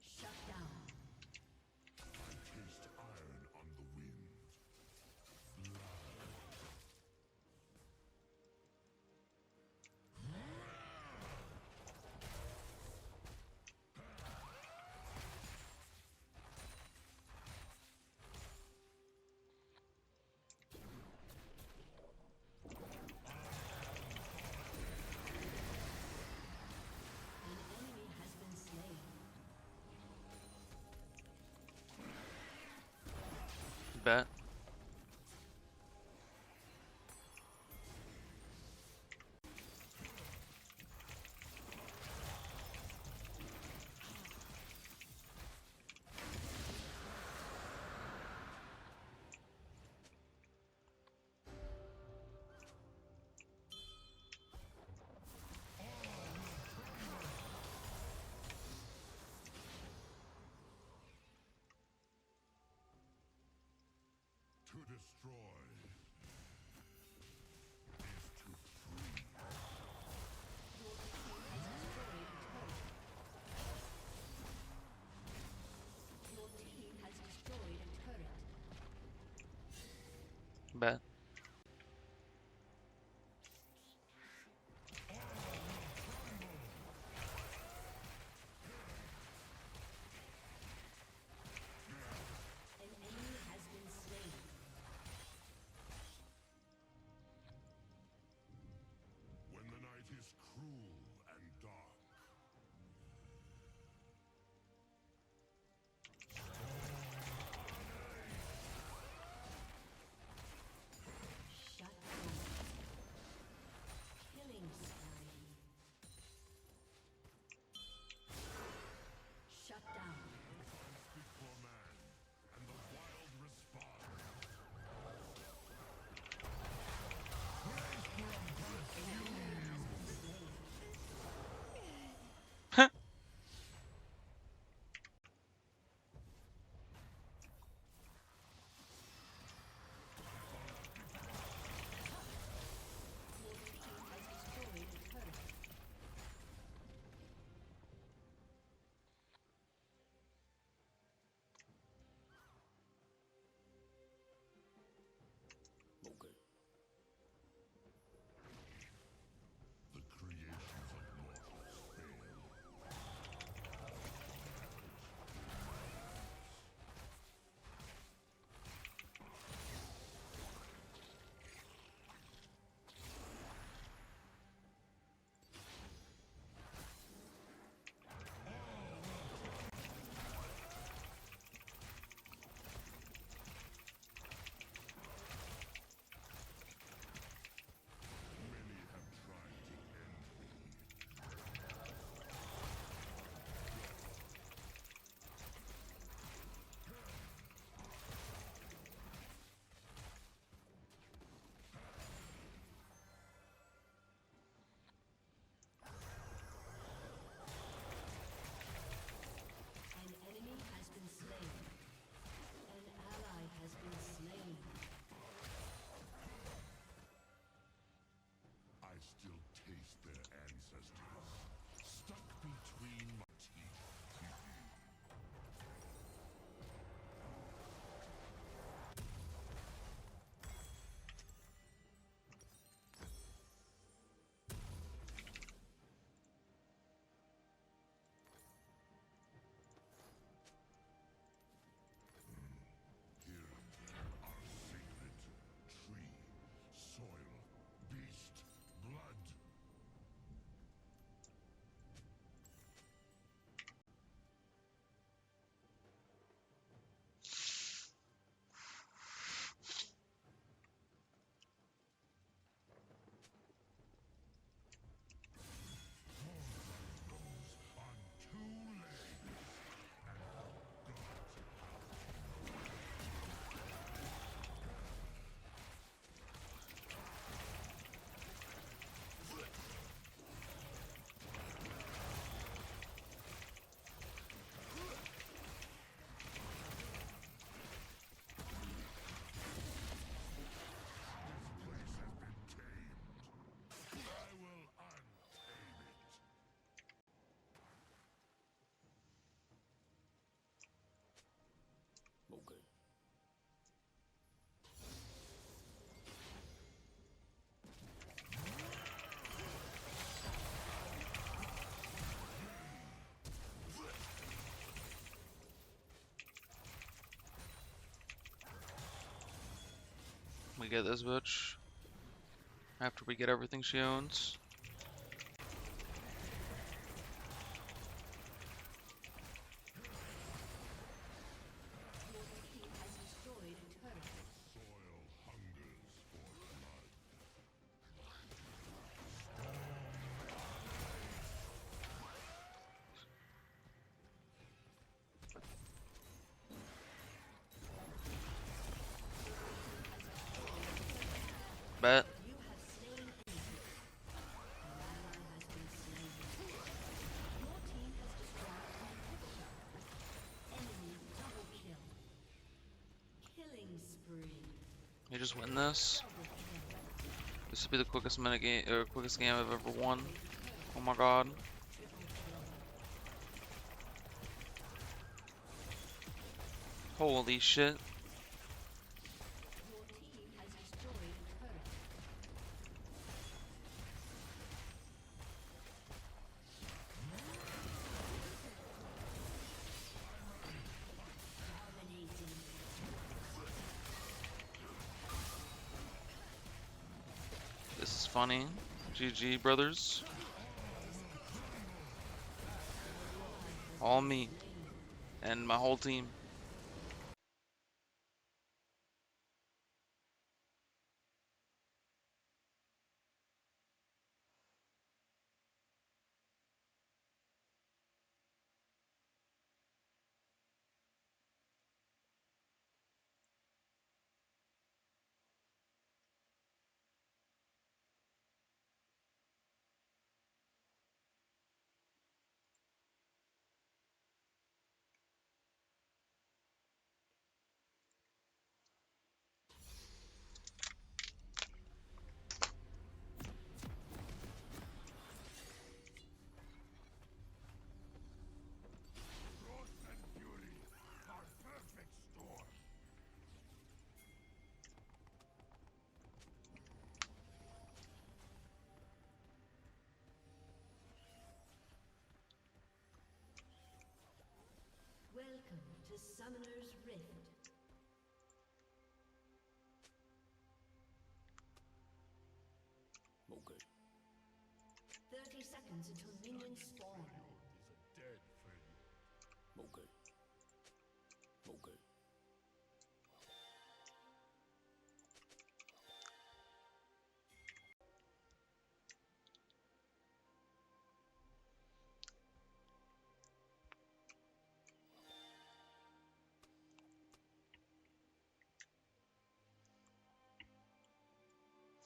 Shut down. I taste iron on the wind. An enemy has been slain. Bet. To destroy is to free. Your team has destroyed a turret. Bet. An enemy has been slain. gonna get this bitch after we get everything she owns. Bet. You just win this. This would be the quickest minute game or quickest game I've ever won. Oh my god. Holy shit. This is funny. GG, brothers. All me. And my whole team. Welcome to Summoner's Rift. Okay. 30 seconds until minions spawn. Is a dead friend. Okay. Okay.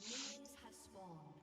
Minions have spawned.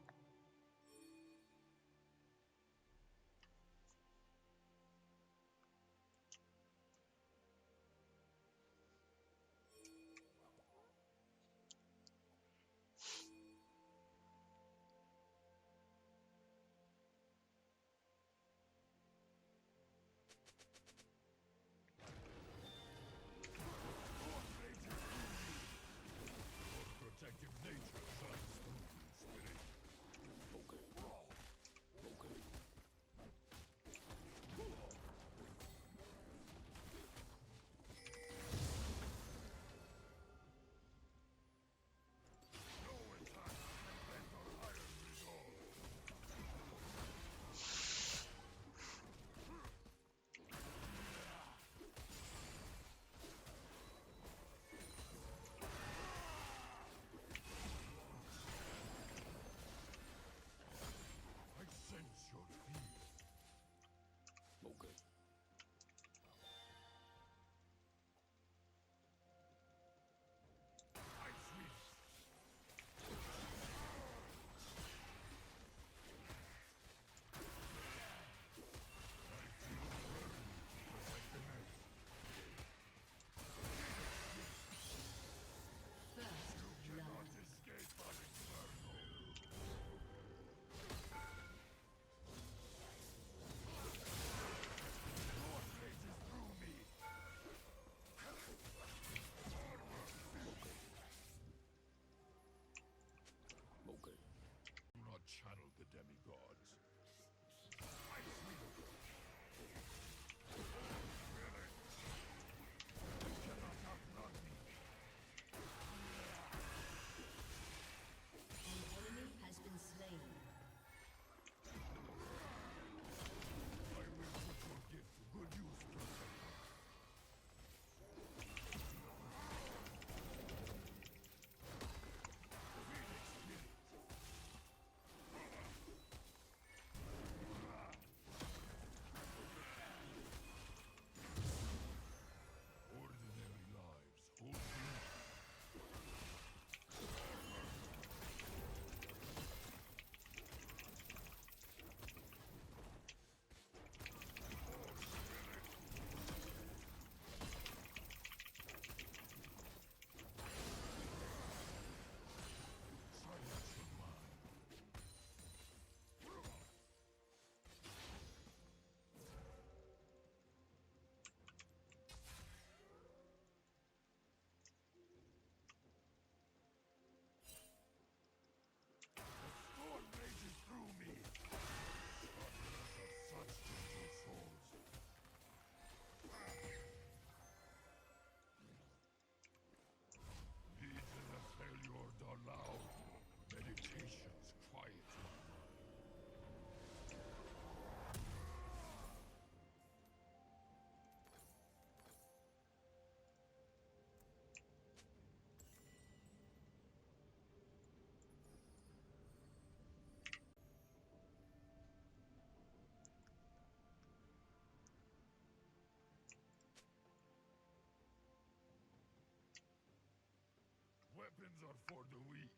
Weapons are for the weak.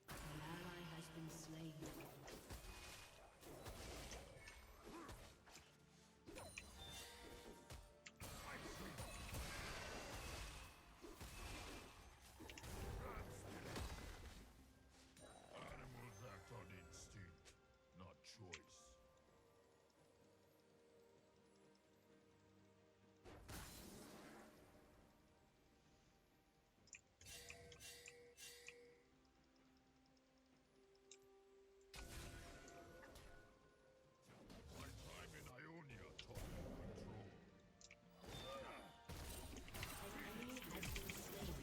An ally has been slain. Animals act on instinct, not choice. My time in Ionia taught me control. An enemy has been slain.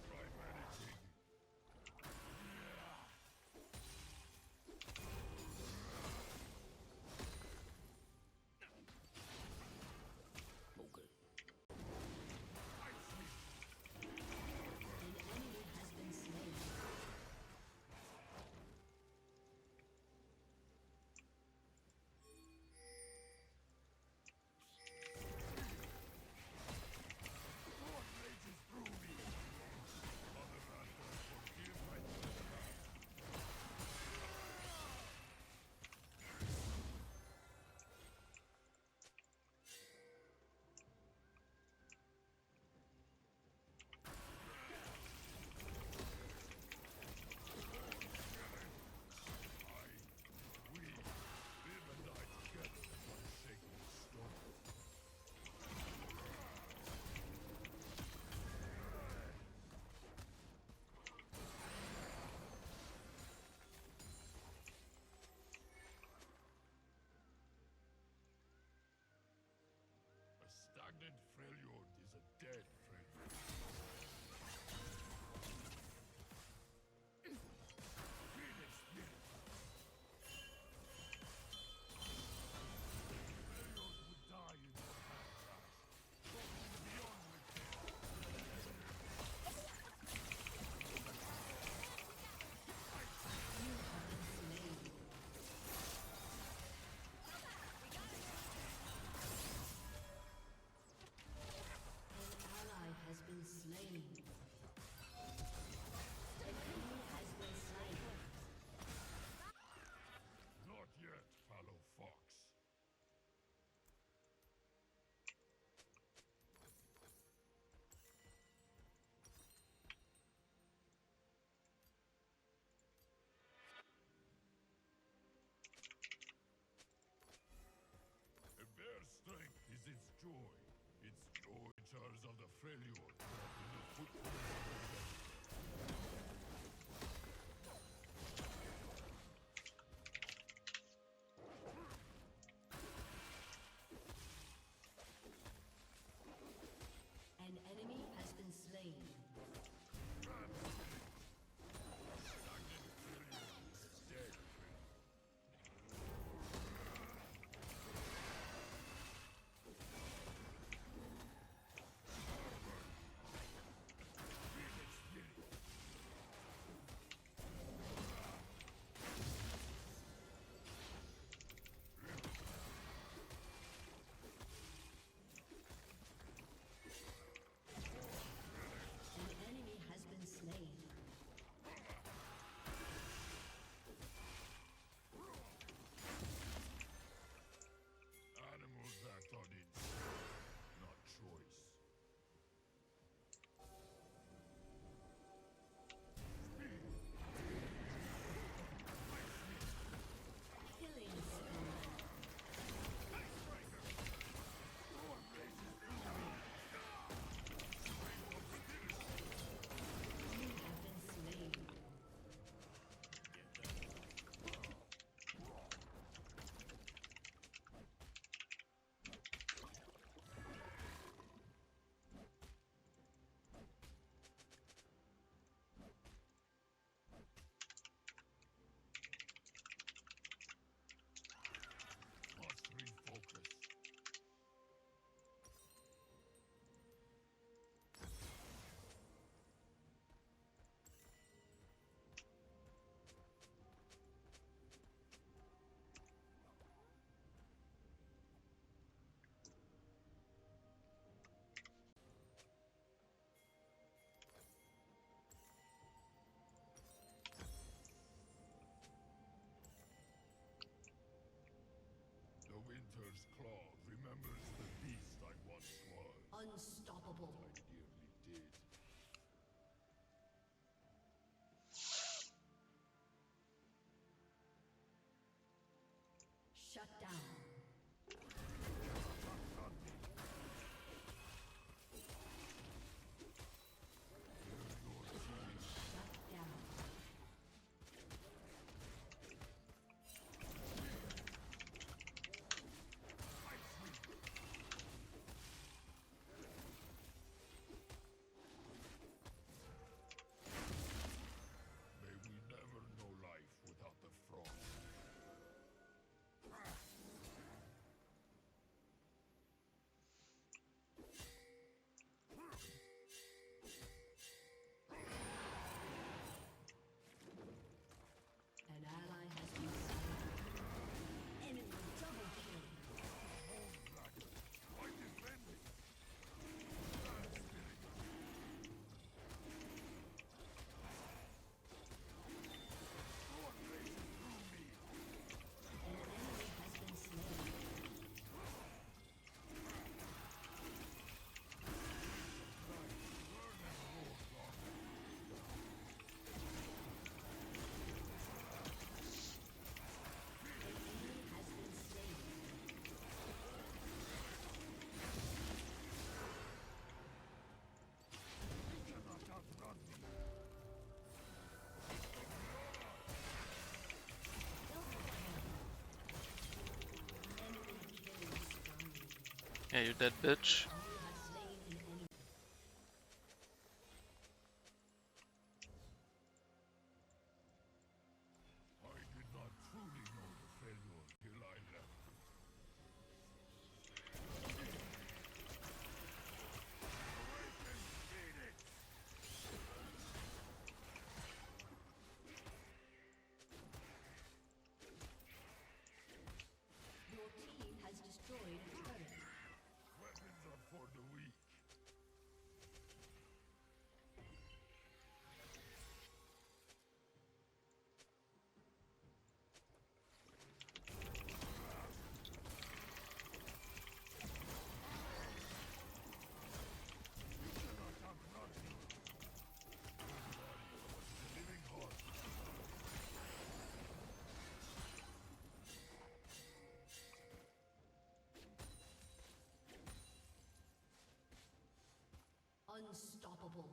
Try managing. An enemy has been slain. What rages through me? Mother Earth will forgive my trespass. We live and die together on sacred stone. A stagnant Freljord is a dead Freljord. Phoenix Spirit. Freljord would die in your hands, Ash. Beyond repair. You have been slain. An ally has been slain. An enemy has been slain. Not yet, fallow fox. A bear's strength is its joy. Its joy jars of the Freljord brought in the footprints of the dead. An enemy has been slain. Stagnant Freljord is dead. hunter's claw remembers the beast I once was. Unstoppable. I dearly did. Shut down. Shut down. May we never know life without the frost. An ally has been slain. Enemy double kill. Why defend me? An enemy has been slain. An enemy has been slain. Cannot outrun me. Enemy killing spree. Yeah, you dead, bitch. You have slain an enemy. I did not truly know the failure till I left. Awaken, Phoenix! Your team has destroyed a turret. Weapons are for the weak. You cannot outrun me. The living heart. Unstoppable.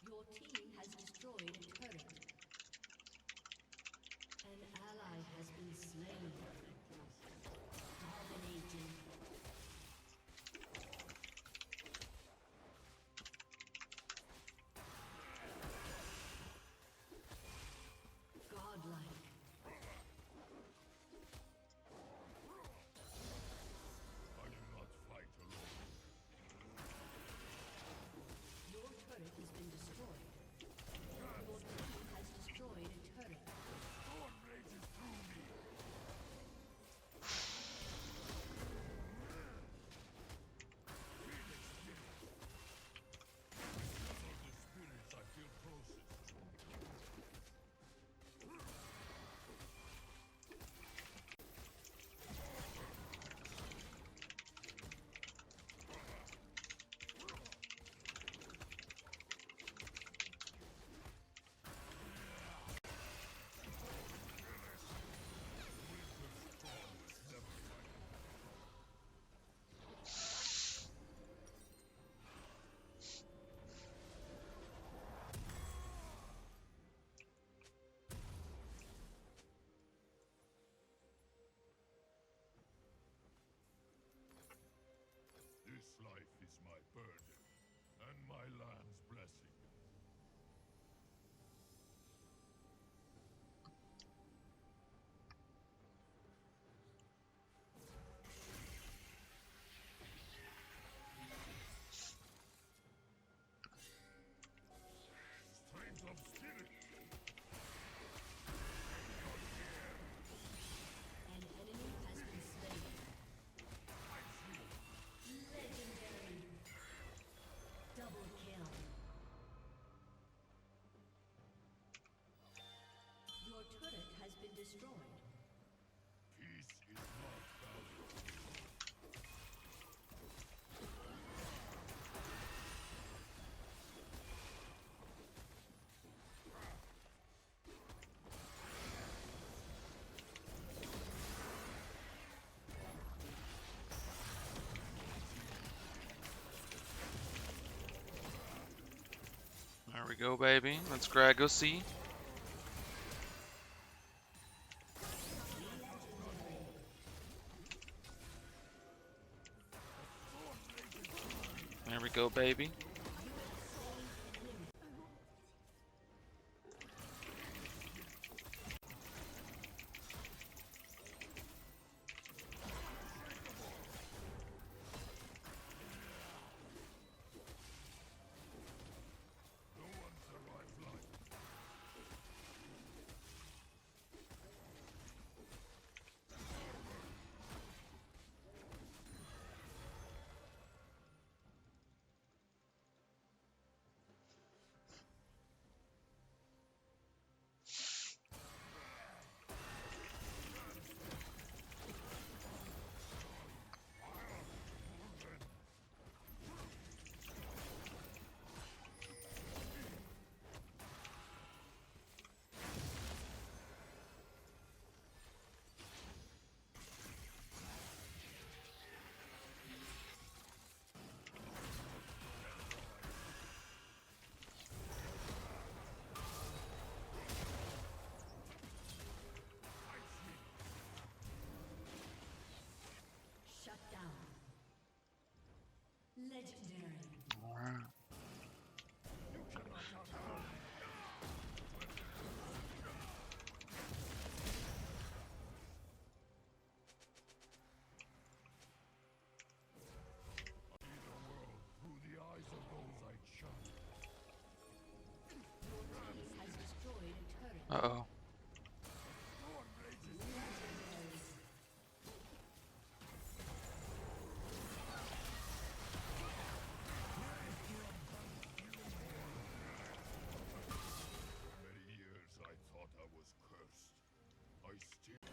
Your team has destroyed a turret. An ally has been slain. Dominating. Godlike. I do not fight alone. Your turret has been destroyed. Your team has destroyed a turret. Storm rages through me. Phoenix did it. Of the spirits I feel closest. Winter's storm was never fight. This life is my burden, and my land's blessing. Strength of spirit. An enemy has been slain. Legendary. Double kill. destroyed. Peace is not found. There we go, baby. Let's Gragosi. There we go, baby. Shut down. Legendary. Through the eyes of those I shun. Your team has destroyed a turret. Uh-oh. Many years I thought I was cursed. I still.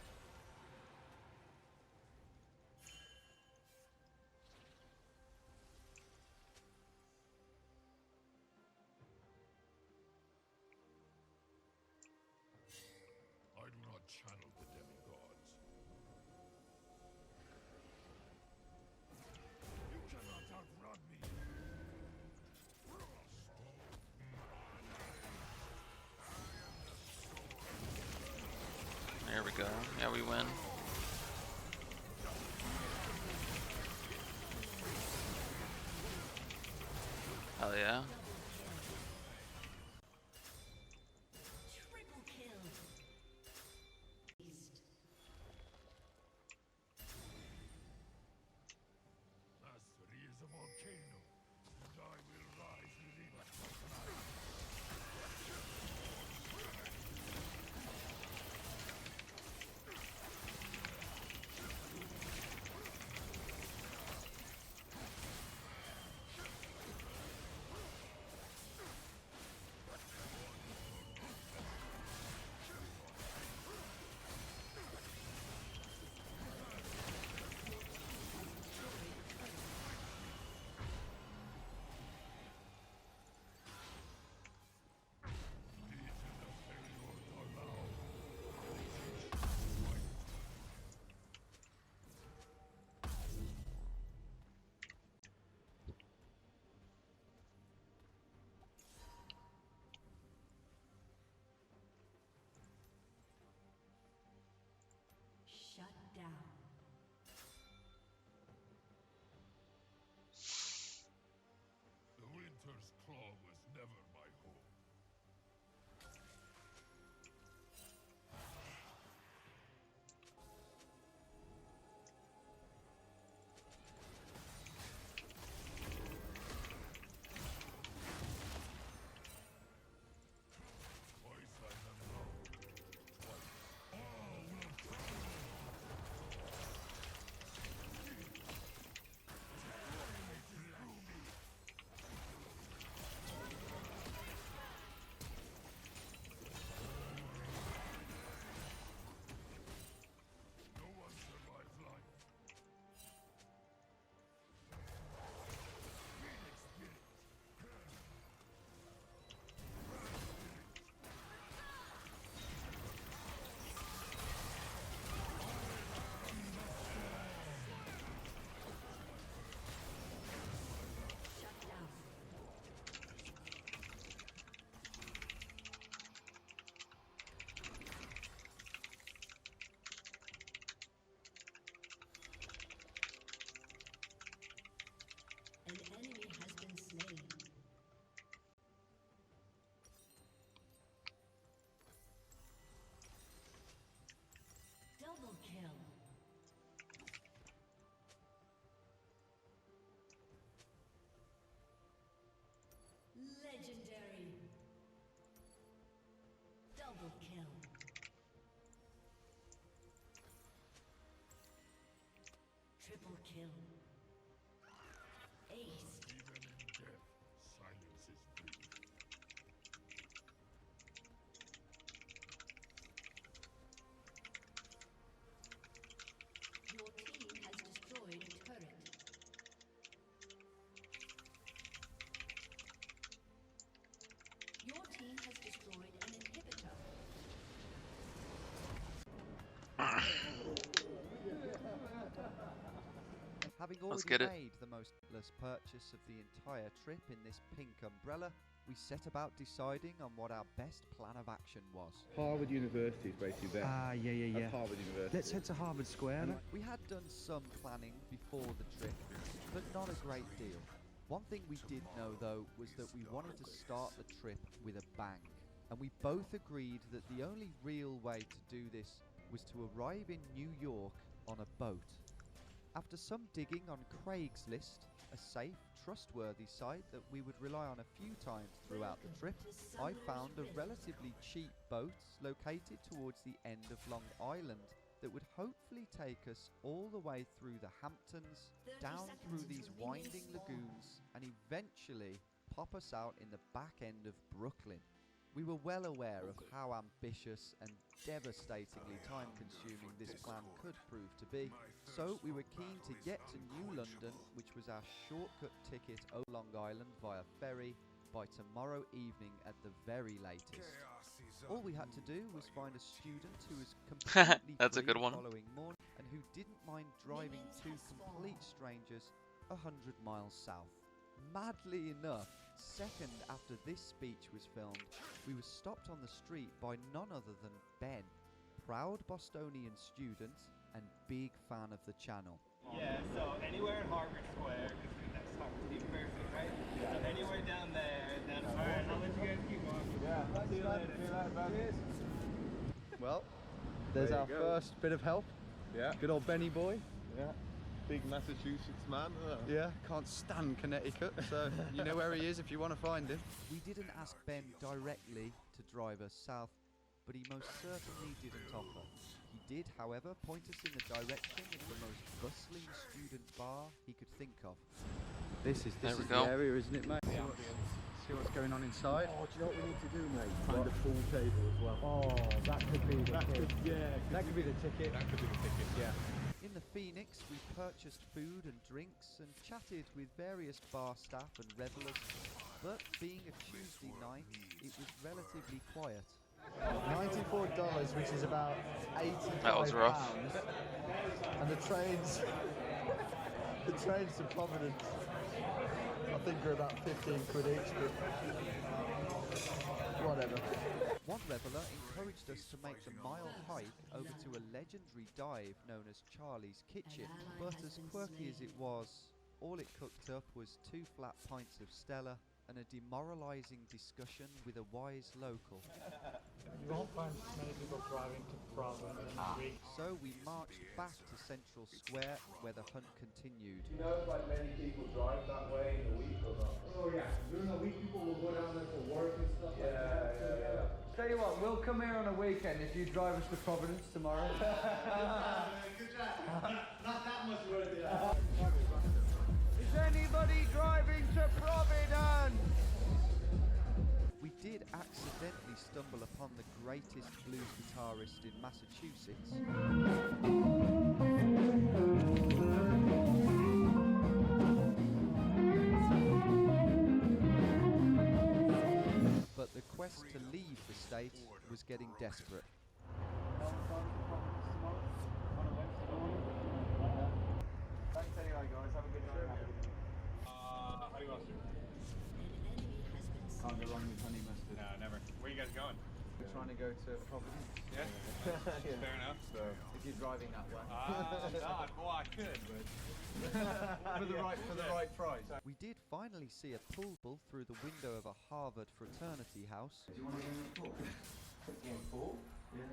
I do not channel the demigods. You cannot outrun me. There we go. Yeah, we win. Hell yeah. Triple kill. Beast. Mastery is a volcano, and I will rise within it. Legendary. Double kill. Triple kill. Ace. Even in death, silence is brief. Your team has destroyed a turret. Your team has destroyed an inhibitor. Having Let's already get it. made the most ridiculous purchase of the entire trip in this pink umbrella, we set about deciding on what our best plan of action was. Harvard University is basically there. Yeah. That's Harvard University. Let's head to Harvard Square. We had done some planning before the trip, but not a great deal. One thing we did know, though, was that we wanted to start the trip with a bang. And we both agreed that the only real way to do this was to arrive in New York on a boat. After some digging on Craigslist, a safe, trustworthy site that we would rely on a few times throughout the trip, I found a relatively cheap boat located towards the end of Long Island that would hopefully take us all the way through the Hamptons, down through these winding lagoons, and eventually pop us out in the back end of Brooklyn. We were well aware of how ambitious and devastatingly time-consuming this plan could prove to be, so we were keen to get to New London, which was our shortcut ticket over Long Island via ferry, by tomorrow evening at the very latest. All we had to do was find a student who was completely That's a free good the one. following morning and who didn't mind driving two complete strangers 100 miles south. Madly enough, second after this speech was filmed, we were stopped on the street by none other than Ben, proud Bostonian student and big fan of the channel. Yeah, so anywhere in Harvard Square, because that's Harvard University, right? So anywhere down there, then alright, I'll let you guys keep walking. Yeah, See you later. Well, There's there our you go. first bit of help. Yeah. Good old Benny boy. Yeah. Big Massachusetts man. Yeah, can't stand Connecticut, so you know where he is if you want to find him. We didn't ask Ben directly to drive us south, but he most certainly didn't offer. He did, however, point us in the direction of the most bustling student bar he could think of. This is There we the go. area, isn't it, mate? See what's going on inside. Oh, do you know what we need to do, mate? Find a pool table as well. Oh, that could be the ticket. That could be the ticket. That could be the ticket, yeah. In the Phoenix, we purchased food and drinks and chatted with various bar staff and revelers, but being a Tuesday night, it was relatively quiet. $94, which is about 85 That was rough. pounds. And the trains to Providence, I think are about 15 quid each, but whatever. One reveller encouraged us to make the mile hike over to a legendary dive known as Charlie's Kitchen, but as quirky as it was, all it cooked up was 2 flat pints of Stella and a demoralising discussion with a wise local. You won't find many people driving to Providence in a week. So we marched back to Central Square where the hunt continued. Do you know if like many people drive that way in a week or not? Oh yeah, during the week people will go down there for work and stuff like that. Yeah. Tell you what, we'll come here on a weekend if you drive us to Providence tomorrow. Good job. Not that much worth it. Is anybody driving to Providence? We did accidentally stumble upon the greatest blues guitarist in Massachusetts. But the quest to leave the state was getting desperate. Thanks anyway, guys. Have a good trip. How do you want to do? Can't go wrong with honey mustard. No, never. Where are you guys going? We're trying to go to Providence. Yeah? Fair enough. So, if you're driving that way. God, well, I could, but... for the right price. We did finally see a pool ball through the window of a Harvard fraternity house. Do you want to go in the pool? In pool? Yeah.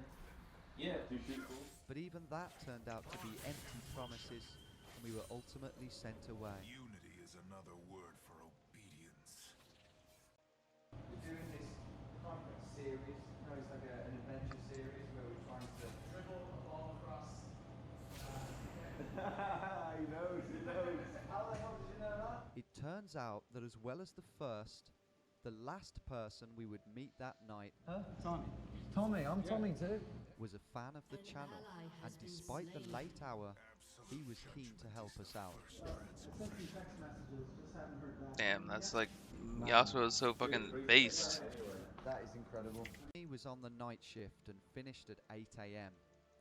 Yeah, do you shoot pool? But even that turned out to be empty promises, and we were ultimately sent away. Unity is another word for obedience. doing this kind of series. You know, it's like an adventure series where we're trying to dribble a ball across. He knows, he knows. How the hell did you know that? It turns out that as well as the first, the last person we would meet that night Tommy. Tommy, I'm Tommy too. was a fan of the channel, and despite the late hour, he was keen to help us out. Damn, that's like Yasuo is so fucking based. That is incredible. He was on the night shift and finished at 8 AM.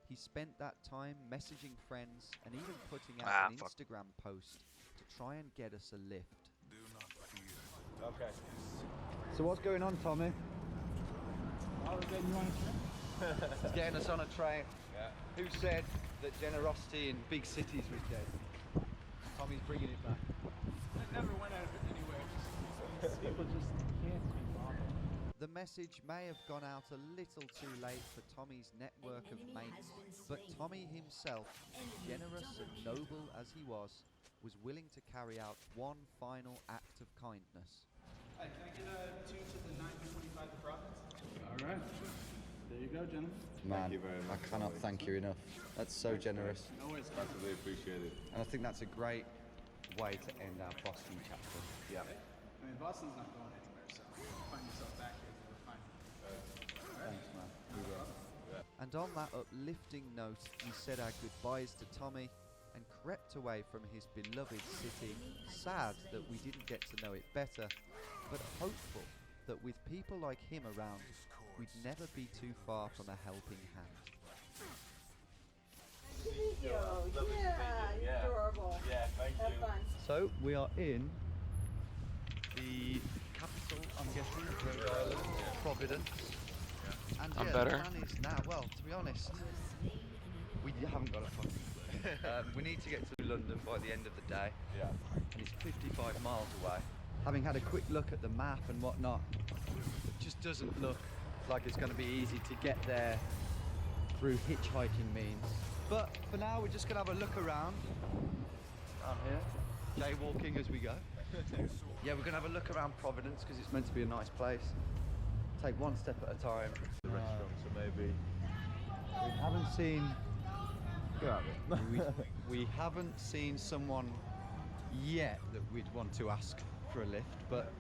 He spent that time messaging friends and even putting out an Instagram post to try and get us a lift. Okay. So what's going on, Tommy? I was getting you on a train. He's getting us on a train. Yeah. Who said that generosity in big cities was dead? Tommy's bringing it back. It never went anywhere. Just people just can't be bothered. The message may have gone out a little too late for Tommy's network of mates, but Tommy himself, generous and noble as he was willing to carry out one final act of kindness. Hey, can I get a 2 to the 925 the profits? All right. There you go, gentlemen. Man, I cannot thank you enough. That's so generous. No worries. Massively appreciated. And I think that's a great way to end our Boston chapter. Yeah. I mean, Boston's not going anywhere, so find yourself back here for the final. Thanks, man. We will. And on that uplifting note, we said our goodbyes to Tommy and crept away from his beloved city, sad that we didn't get to know it better, but hopeful that with people like him around, we'd never be too far from a helping hand. Yeah, adorable. Yeah, thank Have you. fun. So we are in the capital, I'm guessing, of Rhode Island, Providence. And I'm yeah, better. the plan is now, well, to be honest, we haven't got a fucking clue. We need to get to London by the end of the day. Yeah. And it's 55 miles away. Having had a quick look at the map and whatnot, it just doesn't look like it's going to be easy to get there through hitchhiking means. But for now, we're just going to have a look around down here, jaywalking as we go. Yeah, we're going to have a look around Providence because it's meant to be a nice place. Take one step at a time. The restaurant, so maybe. We haven't seen. Go at it. We haven't seen someone yet that we'd want to ask for a lift, but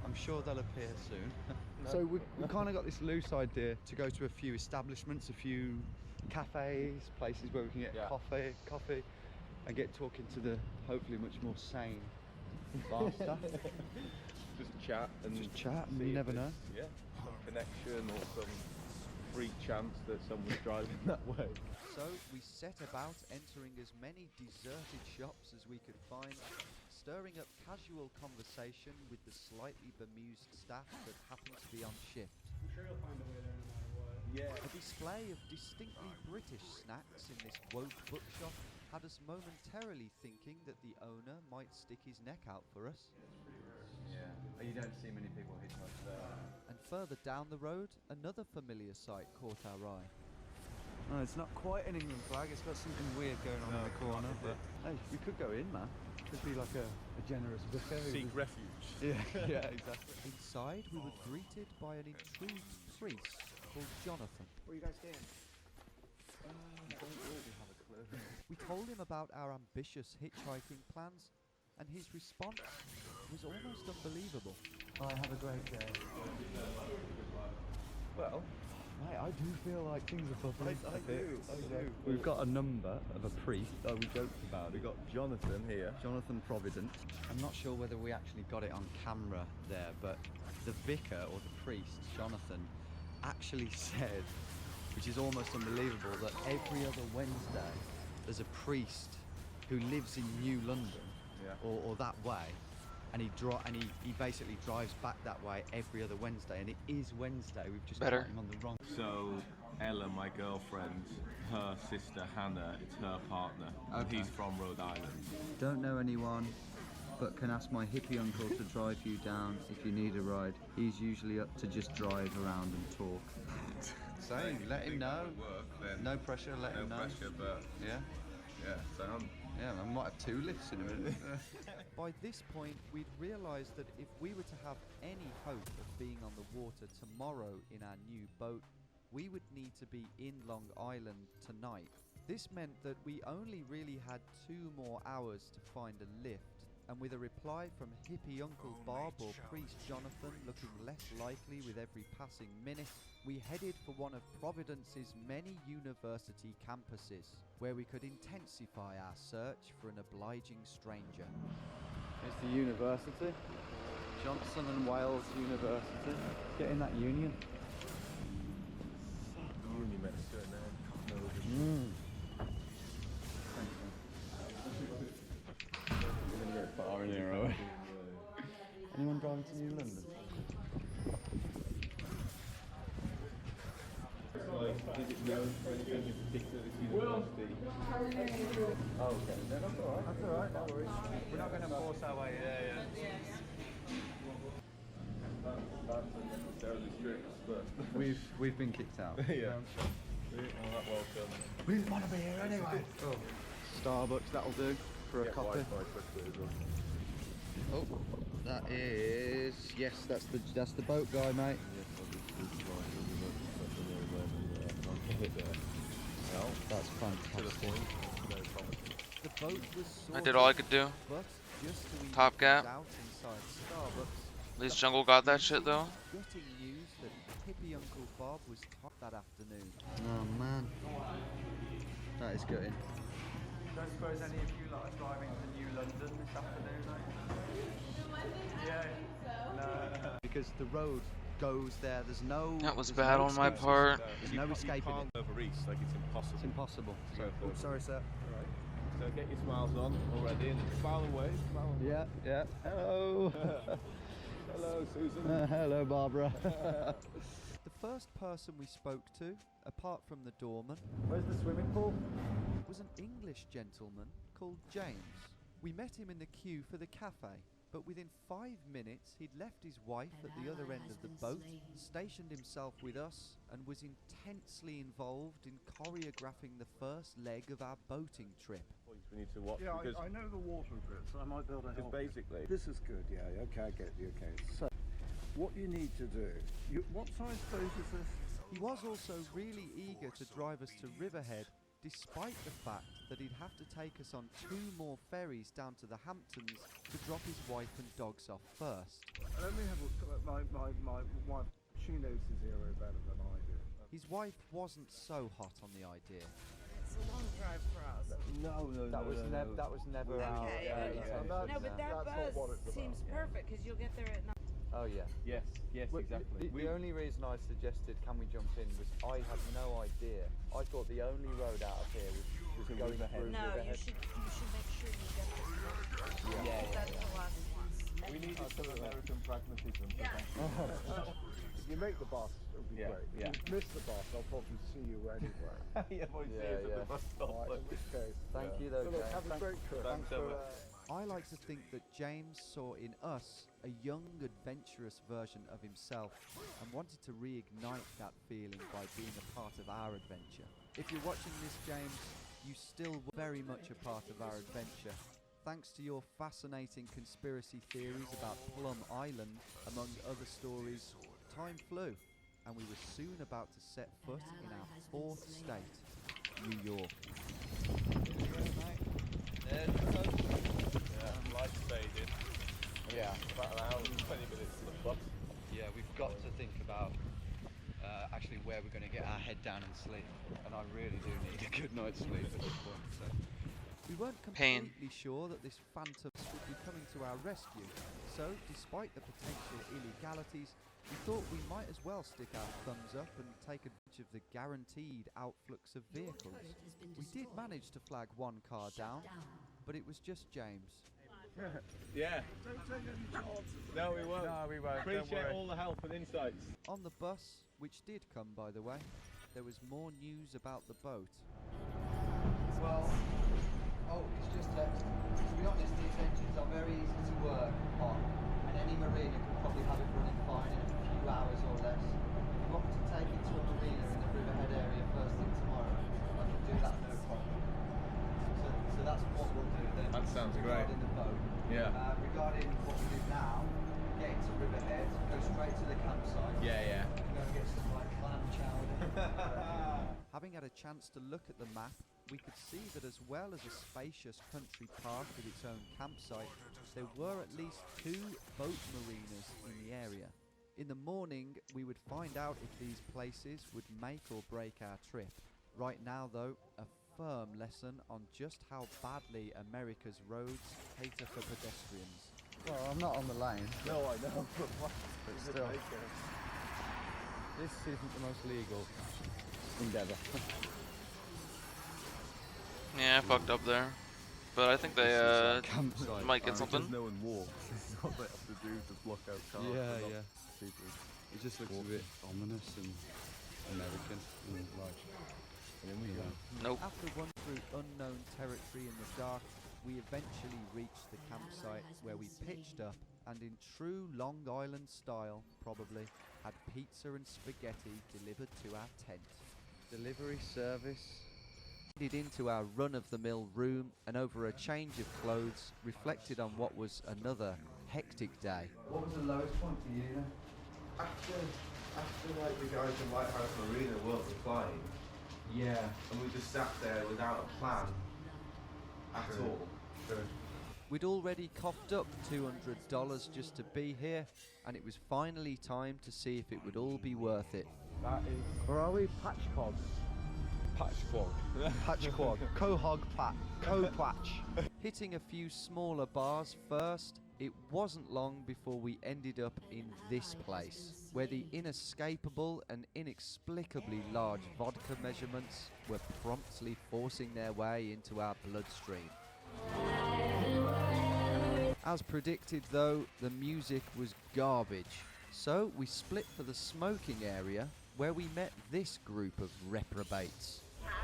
I'm sure they'll appear soon. So we kind of got this loose idea to go to a few establishments, a few cafes, places where we can get coffee, and get talking to the hopefully much more sane bar staff. Just chat and Just chat, and see you if never know. there's, Yeah, some connection or some freak chance that someone's driving that way. So we set about entering as many deserted shops as we could find, stirring up casual conversation with the slightly bemused staff that happened to be on shift. I'm sure you'll find a way there no matter what. Yeah. A display of distinctly British snacks in this woke bookshop had us momentarily thinking that the owner might stick his neck out for us. Yeah, you don't see many people hitchhike there. And further down the road, another familiar sight caught our eye. No, it's not quite an England flag. It's got something weird going on in the corner. But hey, we could go in, man. Could be like a generous vicar. Seek refuge. Yeah, exactly. Inside, we were greeted by an intrigued priest called Jonathan. Where you guys staying? Don't really have a clue. We told him about our ambitious hitchhiking plans, and his response was almost unbelievable. I have a great day. Well, mate, I do feel like things are bubbling a bit. I do. We've got a number of a priest. Oh, we joked about it. We got Jonathan here. Jonathan Providence. I'm not sure whether we actually got it on camera there, but the vicar or the priest, Jonathan, actually said, which is almost unbelievable, that every other Wednesday there's a priest who lives in New London or that way, and he basically drives back that way every other Wednesday, and it is Wednesday. We've just got him on the wrong. So Ella, my girlfriend, her sister Hannah, it's her partner. Okay. He's from Rhode Island. Don't know anyone, but can ask my hippie uncle to drive you down if you need a ride. He's usually up to just drive around and talk. Same, let him know. No pressure, let him know. No pressure, but Yeah? yeah, sound. Yeah, Yeah, I might have 2 lifts in a minute. By this point, we'd realised that if we were to have any hope of being on the water tomorrow in our new boat, we would need to be in Long Island tonight. This meant that we only really had 2 more hours to find a lift, and with a reply from hippie Uncle Bob or Priest Jonathan looking less likely with every passing minute, we headed for one of Providence's many university campuses, where we could intensify our search for an obliging stranger. It's the university. Johnson and Wales University. Get in that union. Uni met a certain name. We're going to go far in here, are we? Anyone driving to New London? Is it known for anything in particular, this university? Oh, okay. No, that's alright. That's alright, no worries. We're not going to force our way in. That's unnecessarily strict, but... We've been kicked out. Yeah. We didn't want that welcome. We didn't want to be here anyway. Oh. Starbucks, that'll do for a coffee. Oh, that is... Yes, that's the boat guy, mate. Well, that's fantastic. The boat was I did all I could do. but just to ease Top gap. out inside Starbucks, At least Jungle got that shit though. gutting news that hippie Uncle Bob was top that afternoon. Oh man, that is gutting. Don't suppose any of you lot are driving to New London this afternoon, Yeah. No. Because the road goes there, there's no... That was there's bad no on my excuses. part. There's You no can't- escaping you it. can't over east, like it's impossible. It's impossible. So, Oops, sorry, sir. Alright. So get your smiles on already and smile and wave. Smile and wave. Yeah. Hello. Hello, Susan. Hello, Barbara. The first person we spoke to, apart from the doorman, Where's the swimming pool? was an English gentleman called James. We met him in the queue for the cafe, but within 5 minutes he'd left his wife at the other end of the boat, stationed himself with us, and was intensely involved in choreographing the first leg of our boating trip. We need to watch Yeah, because I know the water a bit, so I might be able to help. basically This is good, yeah, okay, I get you, okay. So, what you need to do, what size boat is this? He was also really eager to drive us to Riverhead, despite the fact that he'd have to take us on 2 more ferries down to the Hamptons to drop his wife and dogs off first. Let me have a look. My wife, she knows this area better than I do. His wife wasn't so hot on the idea. It's a long drive for us. No. That was never our. Okay, no, but that bus seems perfect because you'll get there at night. Oh yeah. yes, exactly. The only reason I suggested can we jump in was I had no idea. I thought the only road out of here was going Riverhead. through No, Riverhead. you should make sure you get this first. Yeah. That's the last one. We need some American pragmatism. If you make the bus, it'll be Yeah, great. yeah. If you miss the bus, I'll probably see you anywhere. Yeah, we'll see us at the bus stop. Right, in which case, Thank you though, so look, James. have a great trip. Thanks so much. I like to think that James saw in us a young, adventurous version of himself and wanted to reignite that feeling by being a part of our adventure. If you're watching this, James, you still were very much a part of our adventure. Thanks to your fascinating conspiracy theories about Plum Island, among other stories, time flew, and we were soon about to set foot in our 4th state, New York. Lights faded. Yeah. About an hour and 20 minutes to the bus. Yeah, we've got to think about actually where we're going to get our head down and sleep. And I really do need a good night's sleep at this point. So. We weren't Pain. completely sure that this phantom would be coming to our rescue, so despite the potential illegalities, we thought we might as well stick our thumbs up and take advantage of the guaranteed outflux of vehicles. We did manage to flag 1 car down, but it was just James. Yeah. Don't take any chances. No, we won't. No, we won't. Appreciate Don't worry. all the help and insights. On the bus, which did come by the way, there was more news about the boat. Well, it's just that, to be honest, these engines are very easy to work on, and any marina could probably have it running fine in a few hours or less. If you want me to take it to a marina in the Riverhead area first thing tomorrow, I can do that no problem. So that's what we'll do then. That sounds great. Regarding the boat. Yeah. Regarding what we do now, get into Riverhead, go straight to the campsite. Yeah. Go and get some like clam chowder. Having had a chance to look at the map, we could see that as well as a spacious country park with its own campsite, there were at least 2 boat marinas in the area. In the morning, we would find out if these places would make or break our trip. Right now, though, a firm lesson on just how badly America's roads cater for pedestrians. Well, I'm not on the lane. No, I know. But still, this isn't the most legal endeavour. Yeah, I fucked up there. But I think they might get something. No one walks. This is what they have to do to block out cars. Yeah. It just looks a bit ominous and American. Nope. After one through unknown territory in the dark, we eventually reached the campsite where we pitched up and in true Long Island style, probably, had pizza and spaghetti delivered to our tent. Delivery service. Headed into our run-of-the-mill room and over a change of clothes reflected on what was another hectic day. What was the lowest point for you then? After like the guys in Lighthouse Marina weren't replying. Yeah. And we just sat there without a plan at all. We'd already coughed up $200 just to be here, and it was finally time to see if it would all be worth it. That is. Where are we? Patchquag. Patchquag. Cohog Pat. Co-patch. Hitting a few smaller bars first, it wasn't long before we ended up in this place, where the inescapable and inexplicably large vodka measurements were promptly forcing their way into our bloodstream. As predicted though, the music was garbage, so we split for the smoking area, where we met this group of reprobates.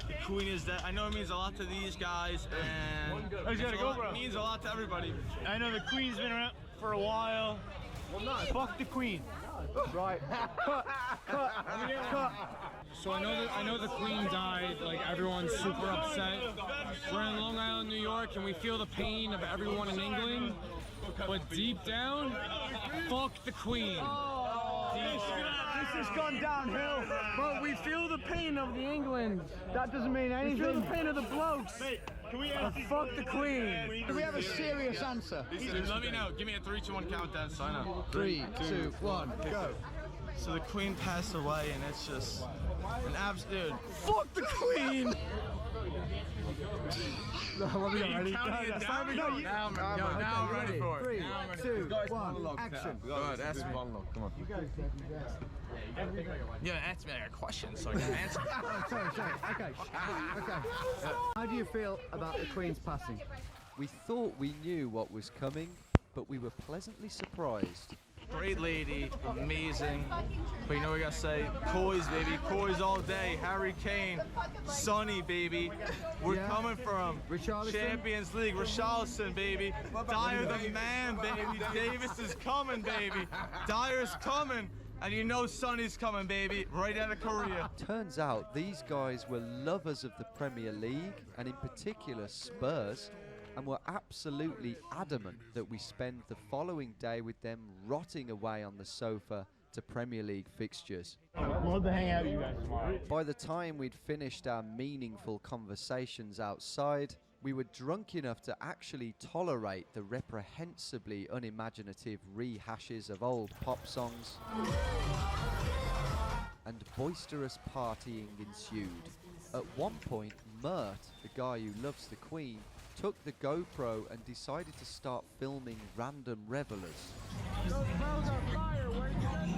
The Queen is dead. I know it means a lot to these guys, and it means a lot to everybody. I know the Queen's been around for a while. Well, no, fuck the Queen. Right. Cut. So I know the Queen died. Like everyone's super upset. We're in Long Island, New York, and we feel the pain of everyone in England. But deep down, fuck the Queen. This has gone downhill. But we feel the pain of the England. That doesn't mean anything. We feel the pain of the blokes. Can we fuck the Queen. Do we have a serious answer? Let me know. Give me a 3, 2, 1 countdown. Sign up. 3, 2, 1, go. So the Queen passed away, and it's just an absolute fuck the Queen. No, are we ready? Now I'm ready for it. 3, 2, 1, action. Go ahead, ask me. Come on. Yeah, ask me a question so I can answer. Sorry. Okay. How do you feel about the Queen's passing? We thought we knew what was coming, but we were pleasantly surprised. Great lady, amazing. But you know what I gotta say? Coys, baby. Coys all day. Harry Kane. Sonny, baby. We're coming from Champions League. Richarlison, baby. Dyer the man, baby. Davis is coming, baby. Dyer's coming. And you know Sonny's coming, baby. Right out of Korea. Turns out these guys were lovers of the Premier League, and in particular Spurs, and were absolutely adamant that we spend the following day with them rotting away on the sofa to Premier League fixtures. I'd love to hang out with you guys tomorrow. By the time we'd finished our meaningful conversations outside, we were drunk enough to actually tolerate the reprehensibly unimaginative rehashes of old pop songs, and boisterous partying ensued. At one point, Mert, the guy who loves the Queen, took the GoPro and decided to start filming random revelers. Those bells are fire. Where'd you get them?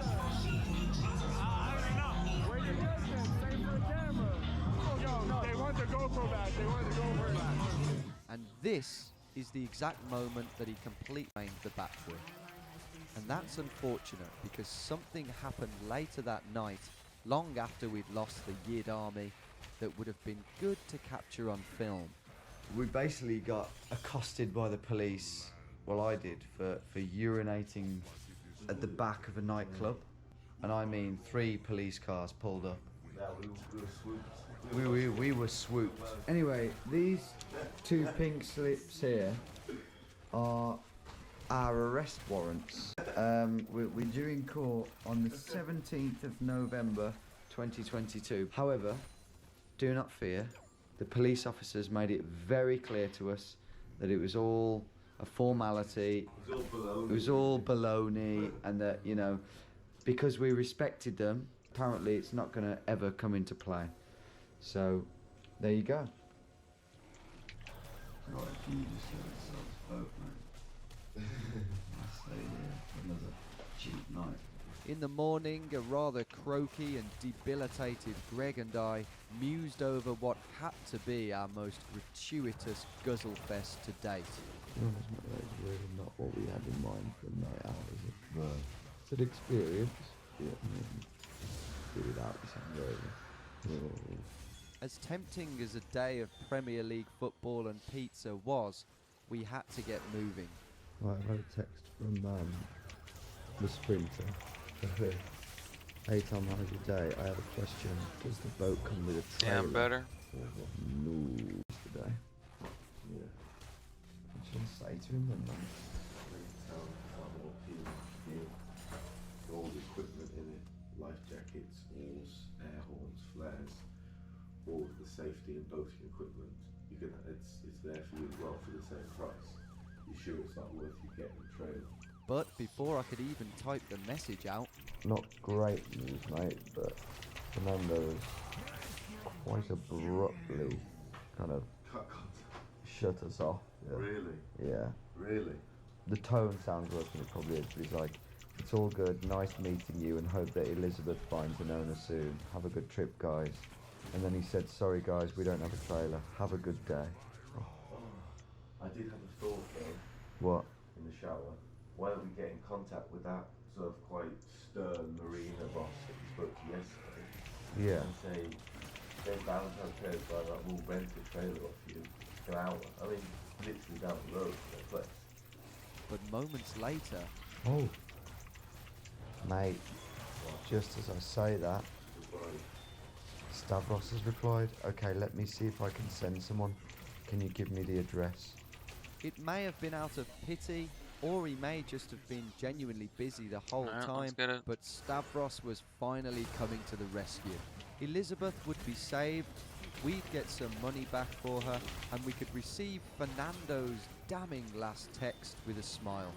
I don't know. Where'd you get them? Save for a camera. Yo, they want the GoPro back. They want the GoPro back. And this is the exact moment that he completely aimed the bat with. And that's unfortunate because something happened later that night, long after we'd lost the Yid army, that would have been good to capture on film. We basically got accosted by the police, well I did, for urinating at the back of a nightclub. And I mean 3 police cars pulled up. Yeah, we were swooped. We were swooped. Anyway, these two pink slips here are our arrest warrants. We're due in court on the 17th of November 2022. However, do not fear. The police officers made it very clear to us that it was all a formality. It was all baloney, and that, you know, because we respected them, apparently it's not going to ever come into play. So, there you go. Right, you just said it's boat, mate. I'll stay here for another cheap night. In the morning, a rather croaky and debilitated Greg and I mused over what had to be our most gratuitous guzzle fest to date. That's really not what we had in mind for a night out, is it? No. It's an experience. Yeah. Do without this hangover. As tempting as a day of Premier League football and pizza was, we had to get moving. Right, I've had a text from the sprinter. Hey Tom, how's your day? I have a question. Does the boat come with a trailer? Damn better. No. Today. Yeah. What should I say to him then, man? All the equipment in it, life jackets, oars, air horns, flares, all of the safety and boating equipment. You can, it's there for you as well for the same price. You sure it's not worth you getting a trailer? But before I could even type the message out... Not great news, mate, but Fernando quite abruptly kind of shut us off. Yeah. Really? Yeah. Really? The tone sounds worse than it probably is, but he's like, it's all good, nice meeting you, and hope that Elizabeth finds an owner soon. Have a good trip, guys. And then he said, sorry guys, we don't have a trailer. Have a good day. Oh, I did have a thought though. What? In the shower. Why don't we get in contact with that sort of quite stern marina boss that we spoke to yesterday? Yeah. And say, there's Valentine's Day, blah, blah, we'll rent a trailer off you for an hour. I mean, literally down the road from their place. But moments later... Oh. Mate, just as I say that, Stavros has replied. Okay, let me see if I can send someone. Can you give me the address? It may have been out of pity, or he may just have been genuinely busy the whole time, but Stavros was finally coming to the rescue. Elizabeth would be saved, we'd get some money back for her, and we could receive Fernando's damning last text with a smile.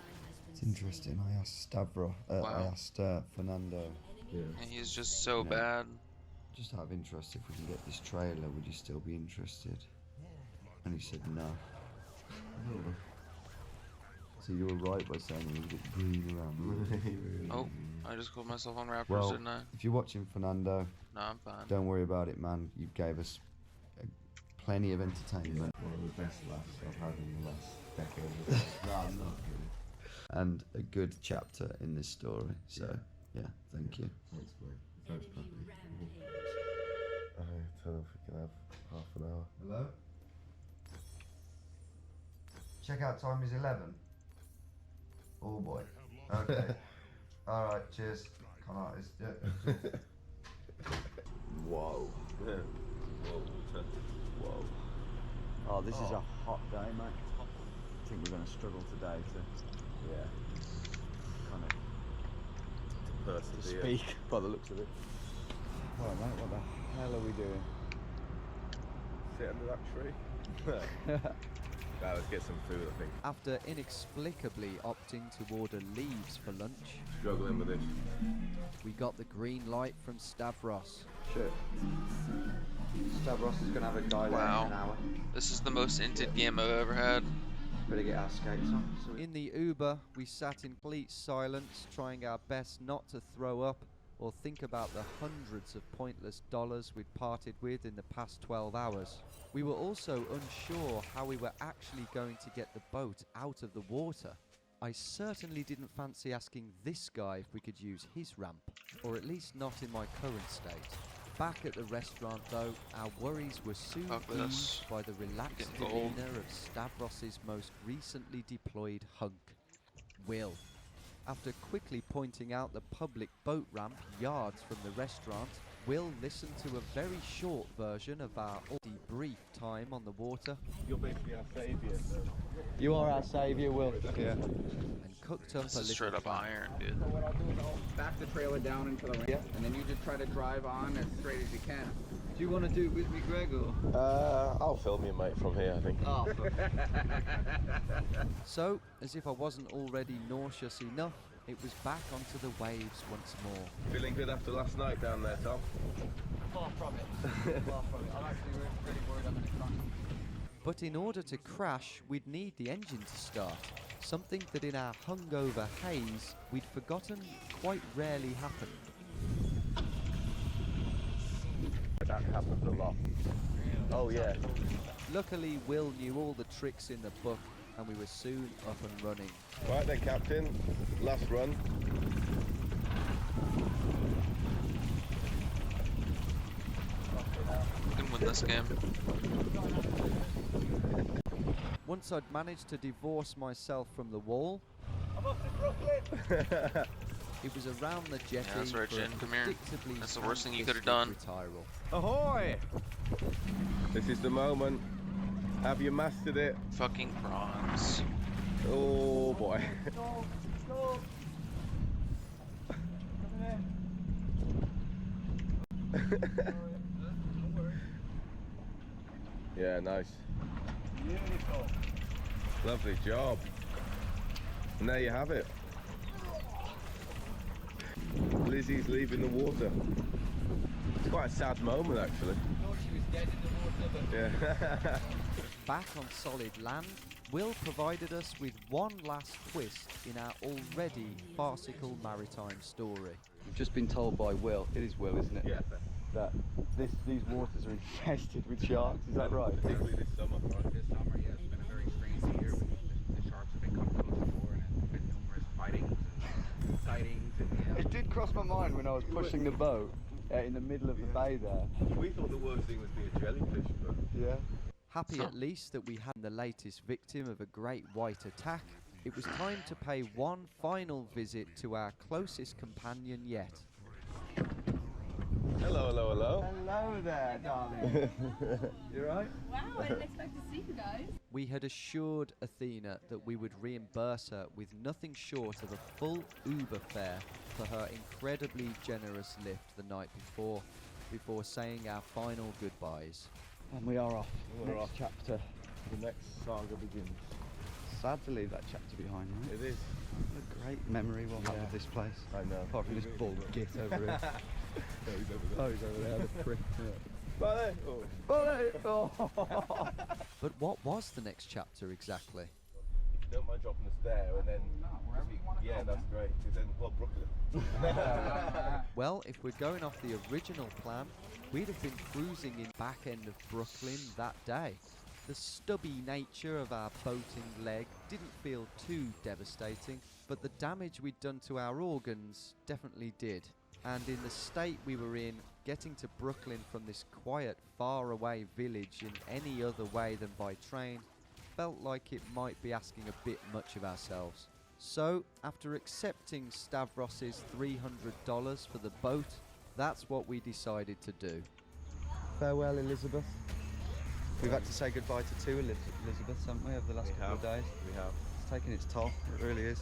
It's interesting. I asked Stavros. I asked Fernando. Yeah. And he's just so bad. Just out of interest, if we can get this trailer, would you still be interested? And he said no. So you were right by saying he was a bit green around the room. Oh, I just called myself on Raptors, Well, didn't I? if you're watching Fernando, No, I'm fine. don't worry about it, man. You gave us plenty of entertainment. One of the best laughs I've had in the last decade. No, I'm not kidding. And a good chapter in this story. So, yeah, thank you. Thanks, mate. Thanks, Pappy. I don't know if we can have half an hour. Hello? Checkout time is 11. Oh boy. Okay. Alright, cheers. Come on, Whoa. Yeah. Whoa. Oh, this is a hot day, mate. I think we're going to struggle today to, kind of persevere. speak by the looks of it. Alright, mate, what the hell are we doing? Sit under that tree. Right, let's get some food, I think. After inexplicably opting to order leaves for lunch, Struggling with this. we got the green light from Stavros. Shit. Stavros is going to have a guy there in an hour. This is the most inted game I've ever had. Better get our skates on. In the Uber, we sat in complete silence, trying our best not to throw up or think about the hundreds of pointless dollars we'd parted with in the past 12 hours. We were also unsure how we were actually going to get the boat out of the water. I certainly didn't fancy asking this guy if we could use his ramp, or at least not in my current state. Back at the restaurant though, our worries were soon eased by the relaxed demeanour of Stavros's most recently deployed hunk, Will. After quickly pointing out the public boat ramp yards from the restaurant, Will listened to a very short version of our debrief time on the water. You're basically our saviour. You are our saviour, Will. Yeah. And cooked up This a is little straight up plan. iron, dude. So what I'll do is I'll back the trailer down into the ramp, and then you just try to drive on as straight as you can. Do you want to do it with me, Greg, or? I'll film you, mate, from here, I think. Oh, So, as if I wasn't already nauseous enough, it was back onto the waves once more. Feeling good after last night down there, Tom? far from it. Far from it. I'm actually really worried I'm going to crash. But in order to crash, we'd need the engine to start. Something that in our hungover haze, we'd forgotten quite rarely happened. That happens a lot. Oh, yeah. Luckily, Will knew all the tricks in the book, and we were soon up and running. Right then, Captain. Last run. We can win this game. Once I'd managed to divorce myself from the wall, I'm off to Brooklyn! it was around the jetty Yeah, that's right, for a Jin. Come here. predictably That's the worst thing you ham-fisted could have done. retiral. Ahoy! This is the moment. Have you mastered it? Fucking prawns. Oh boy. Yeah, nice. Beautiful. Lovely job. And there you have it. Lizzie's leaving the water. It's quite a sad moment, actually. Thought she was dead in the water, but Yeah. Back on solid land, Will provided us with one last twist in our already farcical maritime story. We've just been told by Will, it is Will, isn't it? Yeah. That these waters are infested with sharks, is that right? Particularly this summer. This summer, yeah, it's been a very crazy year. The sharks have been coming close before, and there's been numerous fightings and sightings. And, It did cross my mind when I was pushing the boat in the middle of the bay there. We thought the worst thing would be a jellyfish, but Yeah. Happy at least that we had the latest victim of a great white attack, it was time to pay one final visit to our closest companion yet. hello, hello, hello. Hello there, darling. You right? Wow, I didn't expect to see you guys. We had assured Athena that we would reimburse her with nothing short of a full Uber fare for her incredibly generous lift the night before saying our final goodbyes. And we are off. We're Next off. chapter. The next saga begins. Sad to leave that chapter behind, right? It is. What a great memory we'll have of this place. I know. Apart from this bald git over here. No, he's over there. Oh, he's over there, the prick. Bye. Oh. But what was the next chapter exactly? If you don't mind dropping us there, and then yeah, that's great. Because then, well, Brooklyn. Well, if we're going off the original plan, we'd have been cruising in back end of Brooklyn that day. The stubby nature of our boating leg didn't feel too devastating, but the damage we'd done to our organs definitely did. And in the state we were in, getting to Brooklyn from this quiet, faraway village in any other way than by train felt like it might be asking a bit much of ourselves. So, after accepting Stavros's $300 for the boat, that's what we decided to do. Farewell, Elizabeth. We've had to say goodbye to two Elizabeths, haven't we, over the last couple of days? We have. It's taking its toll. It really is.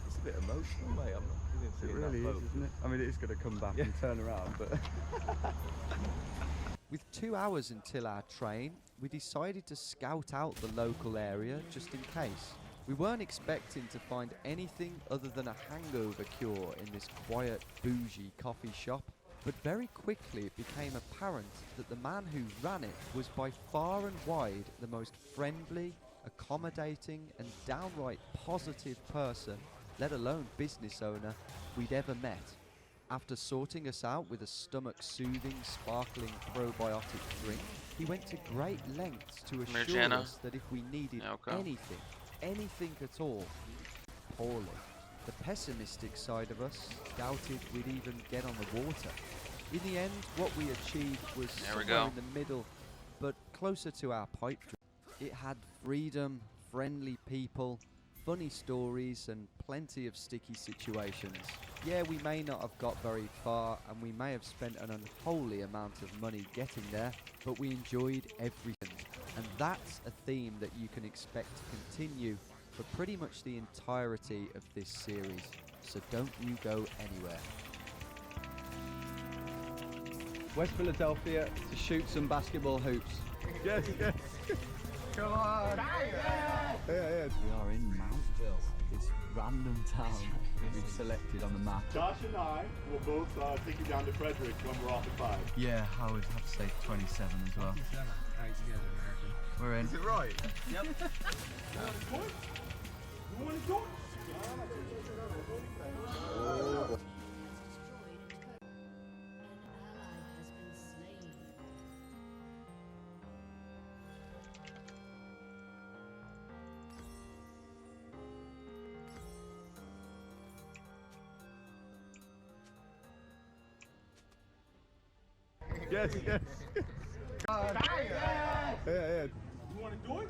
It's a bit emotional, mate. I'm not feeling It seeing really that is, boat. isn't it? I mean, it is going to come back and turn around, but... With 2 hours until our train, we decided to scout out the local area just in case. We weren't expecting to find anything other than a hangover cure in this quiet, bougie coffee shop, but very quickly it became apparent that the man who ran it was by far and wide the most friendly, accommodating and downright positive person, let alone business owner, we'd ever met. After sorting us out with a stomach-soothing, sparkling probiotic drink, he went to great lengths to assure Jana. us that if we needed Okay. anything at all, poorly. The pessimistic side of us doubted we'd even get on the water. In the end, what we achieved was There we somewhere go. in the middle, but closer to our pipe dream. It had freedom, friendly people, funny stories, and plenty of sticky situations. Yeah, we may not have got very far, and we may have spent an unholy amount of money getting there, but we enjoyed everything. And that's a theme that you can expect to continue for pretty much the entirety of this series. So don't you go anywhere. West Philadelphia to shoot some basketball hoops. Yes, yes. Come on! Yeah. We are in Mountville, this random town we've selected on the map. Josh and I will both take you down to Frederick when we're off at 5. Yeah, I would have to say 27 as well. 27. Alright, you guys are American. We're in. Is it right? Yep. You want to go? Yes, yes. God. Yeah. You want to do it?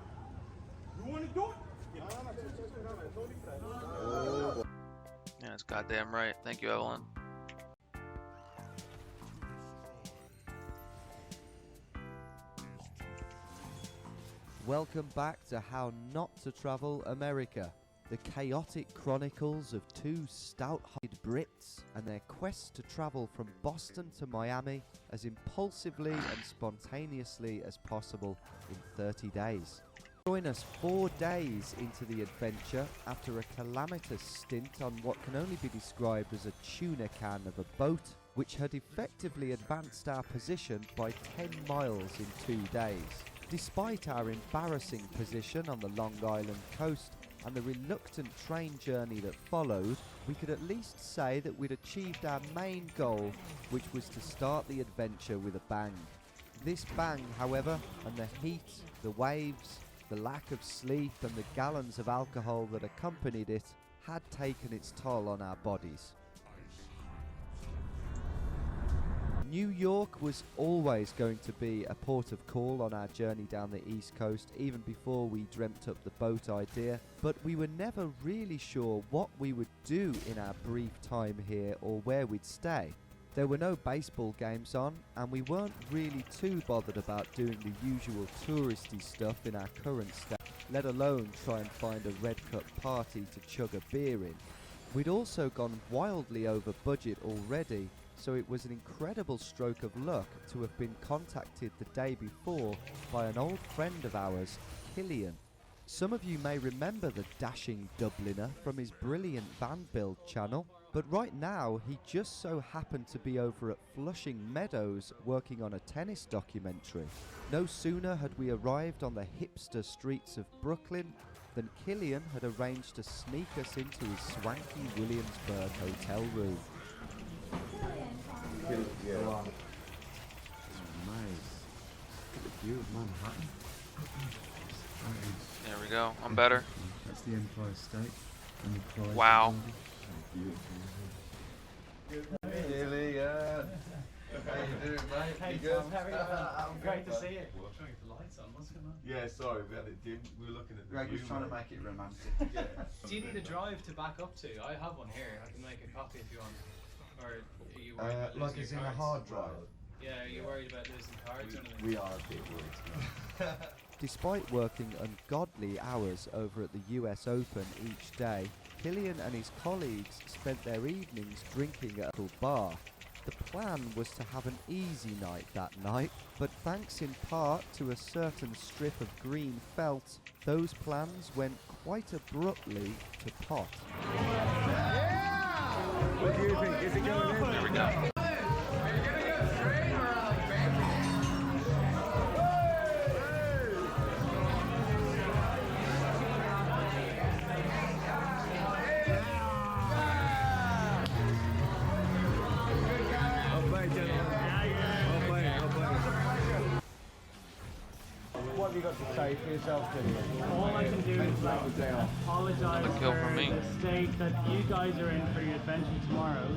You want to do it? Yeah, that's goddamn right. Thank you, Evelyn. Welcome back to How Not to Travel America, the chaotic chronicles of two stout-hearted Brits and their quest to travel from Boston to Miami as impulsively and spontaneously as possible in 30 days. Join us 4 days into the adventure after a calamitous stint on what can only be described as a tuna can of a boat, which had effectively advanced our position by 10 miles in 2 days. Despite our embarrassing position on the Long Island coast and the reluctant train journey that followed, we could at least say that we'd achieved our main goal, which was to start the adventure with a bang. This bang, however, and the heat, the waves, the lack of sleep and the gallons of alcohol that accompanied it had taken its toll on our bodies. New York was always going to be a port of call on our journey down the East Coast, even before we dreamt up the boat idea, but we were never really sure what we would do in our brief time here or where we'd stay. There were no baseball games on, and we weren't really too bothered about doing the usual touristy stuff in our current state, let alone try and find a Red Cup party to chug a beer in. We'd also gone wildly over budget already, so it was an incredible stroke of luck to have been contacted the day before by an old friend of ours, Killian. Some of you may remember the dashing Dubliner from his brilliant van build channel, but right now he just so happened to be over at Flushing Meadows working on a tennis documentary. No sooner had we arrived on the hipster streets of Brooklyn than Killian had arranged to sneak us into his swanky Williamsburg hotel room. Yeah. Wow. Nice. Look at the view of Manhattan. There we go. I'm better. That's the Empire State. And the Pride Wow. Gillian. How you doing, mate? Hey, You good? Tom, how are you? I'm Great to good, see you. mate. Well, I'm trying to get the lights on. What's going on? Yeah, sorry, we had it dim. We were looking at the Greg was view, trying to mate. make it romantic. Yeah. Do you need a drive to back up to? I have one here. I can make a copy if you want. Or are you worried about Like losing it's your in a cards? hard drive. Yeah, are you worried about losing cards or anything? We are a bit worried. Despite working ungodly hours over at the US Open each day, Killian and his colleagues spent their evenings drinking at a local bar. The plan was to have an easy night that night, but thanks in part to a certain strip of green felt, those plans went quite abruptly to pot. What do you think? Is it going in? There we go. What have you got to say for yourself, Killian? All I can do is like apologize Another kill for from me. the state that you guys are in for your adventure tomorrow.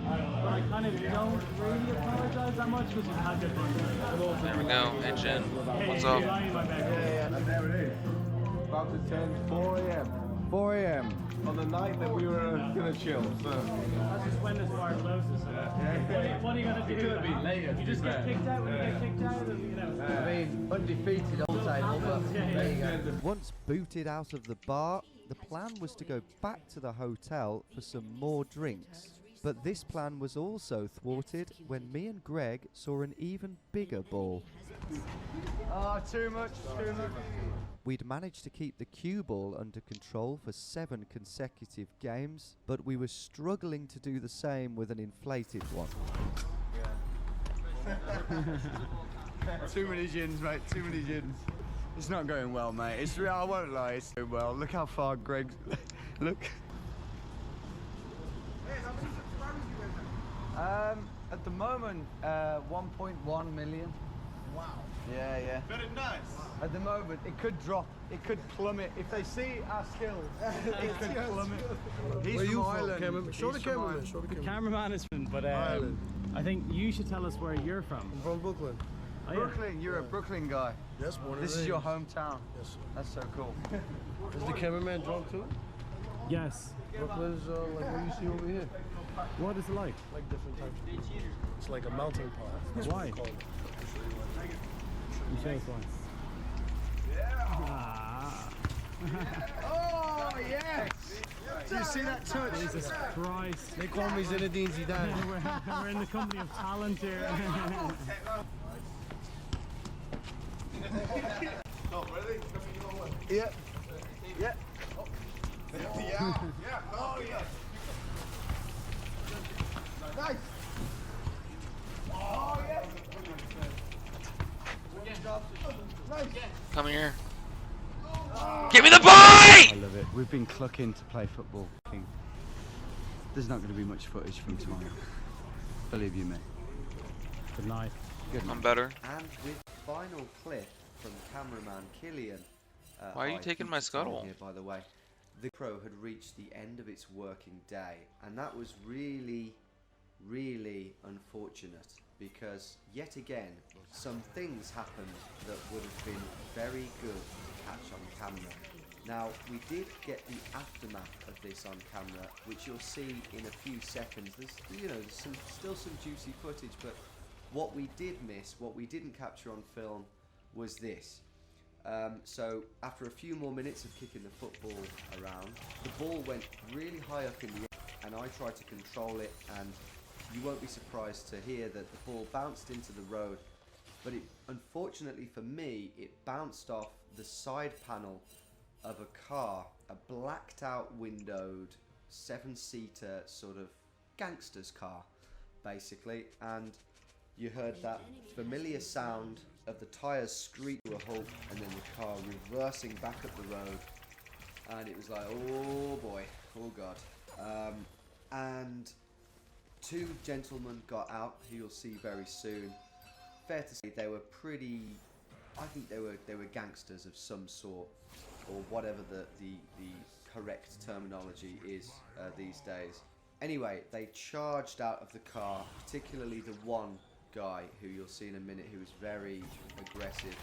But I kind of don't really apologize that much because you've had your fun. There we go. Hey, Jen. Hey, What's you're up? lying, my man. And there it is. About to turn 4 a.m. 4 a.m. on the night that we were gonna chill. So. That's just when this bar closes. What are you gonna do? It could have been later. You just get kicked out when you get kicked out, and you know. I mean, undefeated all table, but there you go. Once booted out of the bar, the plan was to go back to the hotel for some more drinks. But this plan was also thwarted when me and Greg saw an even bigger ball. Oh, too much. We'd managed to keep the cue ball under control for 7 consecutive games, but we were struggling to do the same with an inflated one. Too many gins, mate. Too many gins. It's not going well, mate. It's real. I won't lie. It's going well. Look how far Greg's. Look. At the moment, 1.1 million. Wow. Yeah. Very nice. At the moment, it could drop. It could plummet. If they see our skills, it could plummet. He's from Ireland. Show the cameraman. The cameraman is from, but I think you should tell us where you're from. I'm from Brooklyn. Oh, Brooklyn, you're a Brooklyn guy. Yes, born and This is raised. your hometown. Yes, sir. That's so cool. Is the cameraman drunk too? Yes. Brooklyn's like what you see over here. What is it like? Like different types of beach. It's like a melting pot. That's Why? what we call it. You show us one. Oh, yes! Do you see that touch? Jesus Christ. They call me Zinedine Zidane. We're in the company of talent here. Yeah. Yeah. Oh, yeah. Nice. Oh, yeah. Nice. Come here. Give me the bye! I love it. We've been clucking to play football. There's not going to be much footage from tomorrow. Believe you me. Good night. Good I'm night. better. And with final clip from cameraman Killian. Why are you I taking keep my it on scuttle? Here, by the way, the Pro had reached the end of its working day, and that was really, really unfortunate because yet again some things happened that would have been very good to catch on camera. Now we did get the aftermath of this on camera, which you'll see in a few seconds. There's still some juicy footage, but what we did miss, what we didn't capture on film, was this. So after a few more minutes of kicking the football around, the ball went really high up in the air, and I tried to control it, and you won't be surprised to hear that the ball bounced into the road, but unfortunately for me, it bounced off the side panel of a car, a blacked out windowed 7-seater sort of gangster's car, basically, and you heard that familiar sound of the tyres screech to a halt and then the car reversing back up the road, and it was like, oh boy, oh god. And 2 gentlemen got out, who you'll see very soon. Fair to say they were pretty, I think they were gangsters of some sort, or whatever the correct terminology is these days. Anyway, they charged out of the car, particularly the one guy who you'll see in a minute who was very aggressive,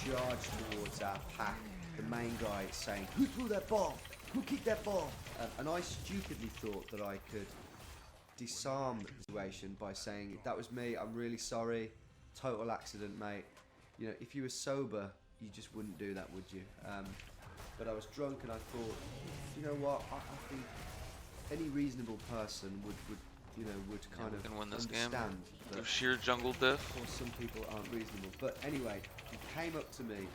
charged towards our pack. The main guy saying, "Who threw that ball? Who kicked that ball?" And I stupidly thought that I could disarm the situation by saying, "That was me, I'm really sorry, total accident, mate. You know, if you were sober, you just wouldn't do that, would you?" But I was drunk and I thought, you know what, I think any reasonable person would kind of can win this game. understand that Of sheer jungle diff. of course some people aren't reasonable. But anyway, he came up to me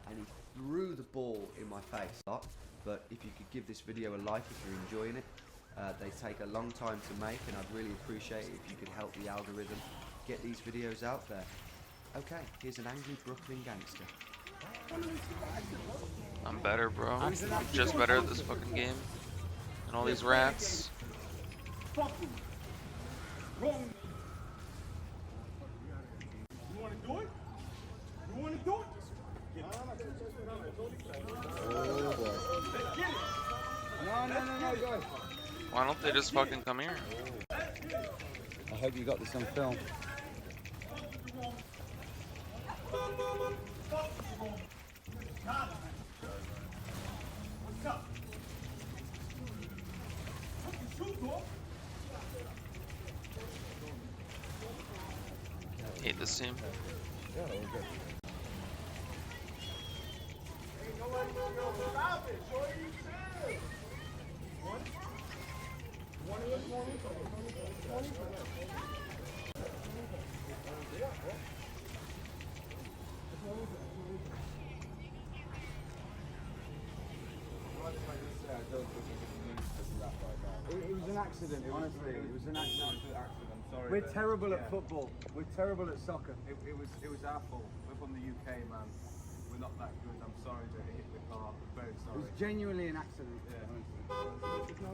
and he threw the ball in my face. But if you could give this video a like if you're enjoying it. They take a long time to make, and I'd really appreciate it if you could help the algorithm get these videos out there. Okay, here's an angry Brooklyn gangster. I'm better, bro. I'm just better at this fucking game. And all these rats. Fucking wrong. You want to do it? You want to do it? Oh boy. No, guys. Why don't they just fucking come here? I hope you got this on film. What's up? this team. Yeah, all good. It was an accident, honestly. It was an accident. I'm sorry. We're but- terrible yeah. at football. We're terrible at soccer. It was our fault. We're from the UK, man. We're not that good. I'm sorry that it hit the car. I'm very It sorry. was genuinely an accident. Yeah. honestly.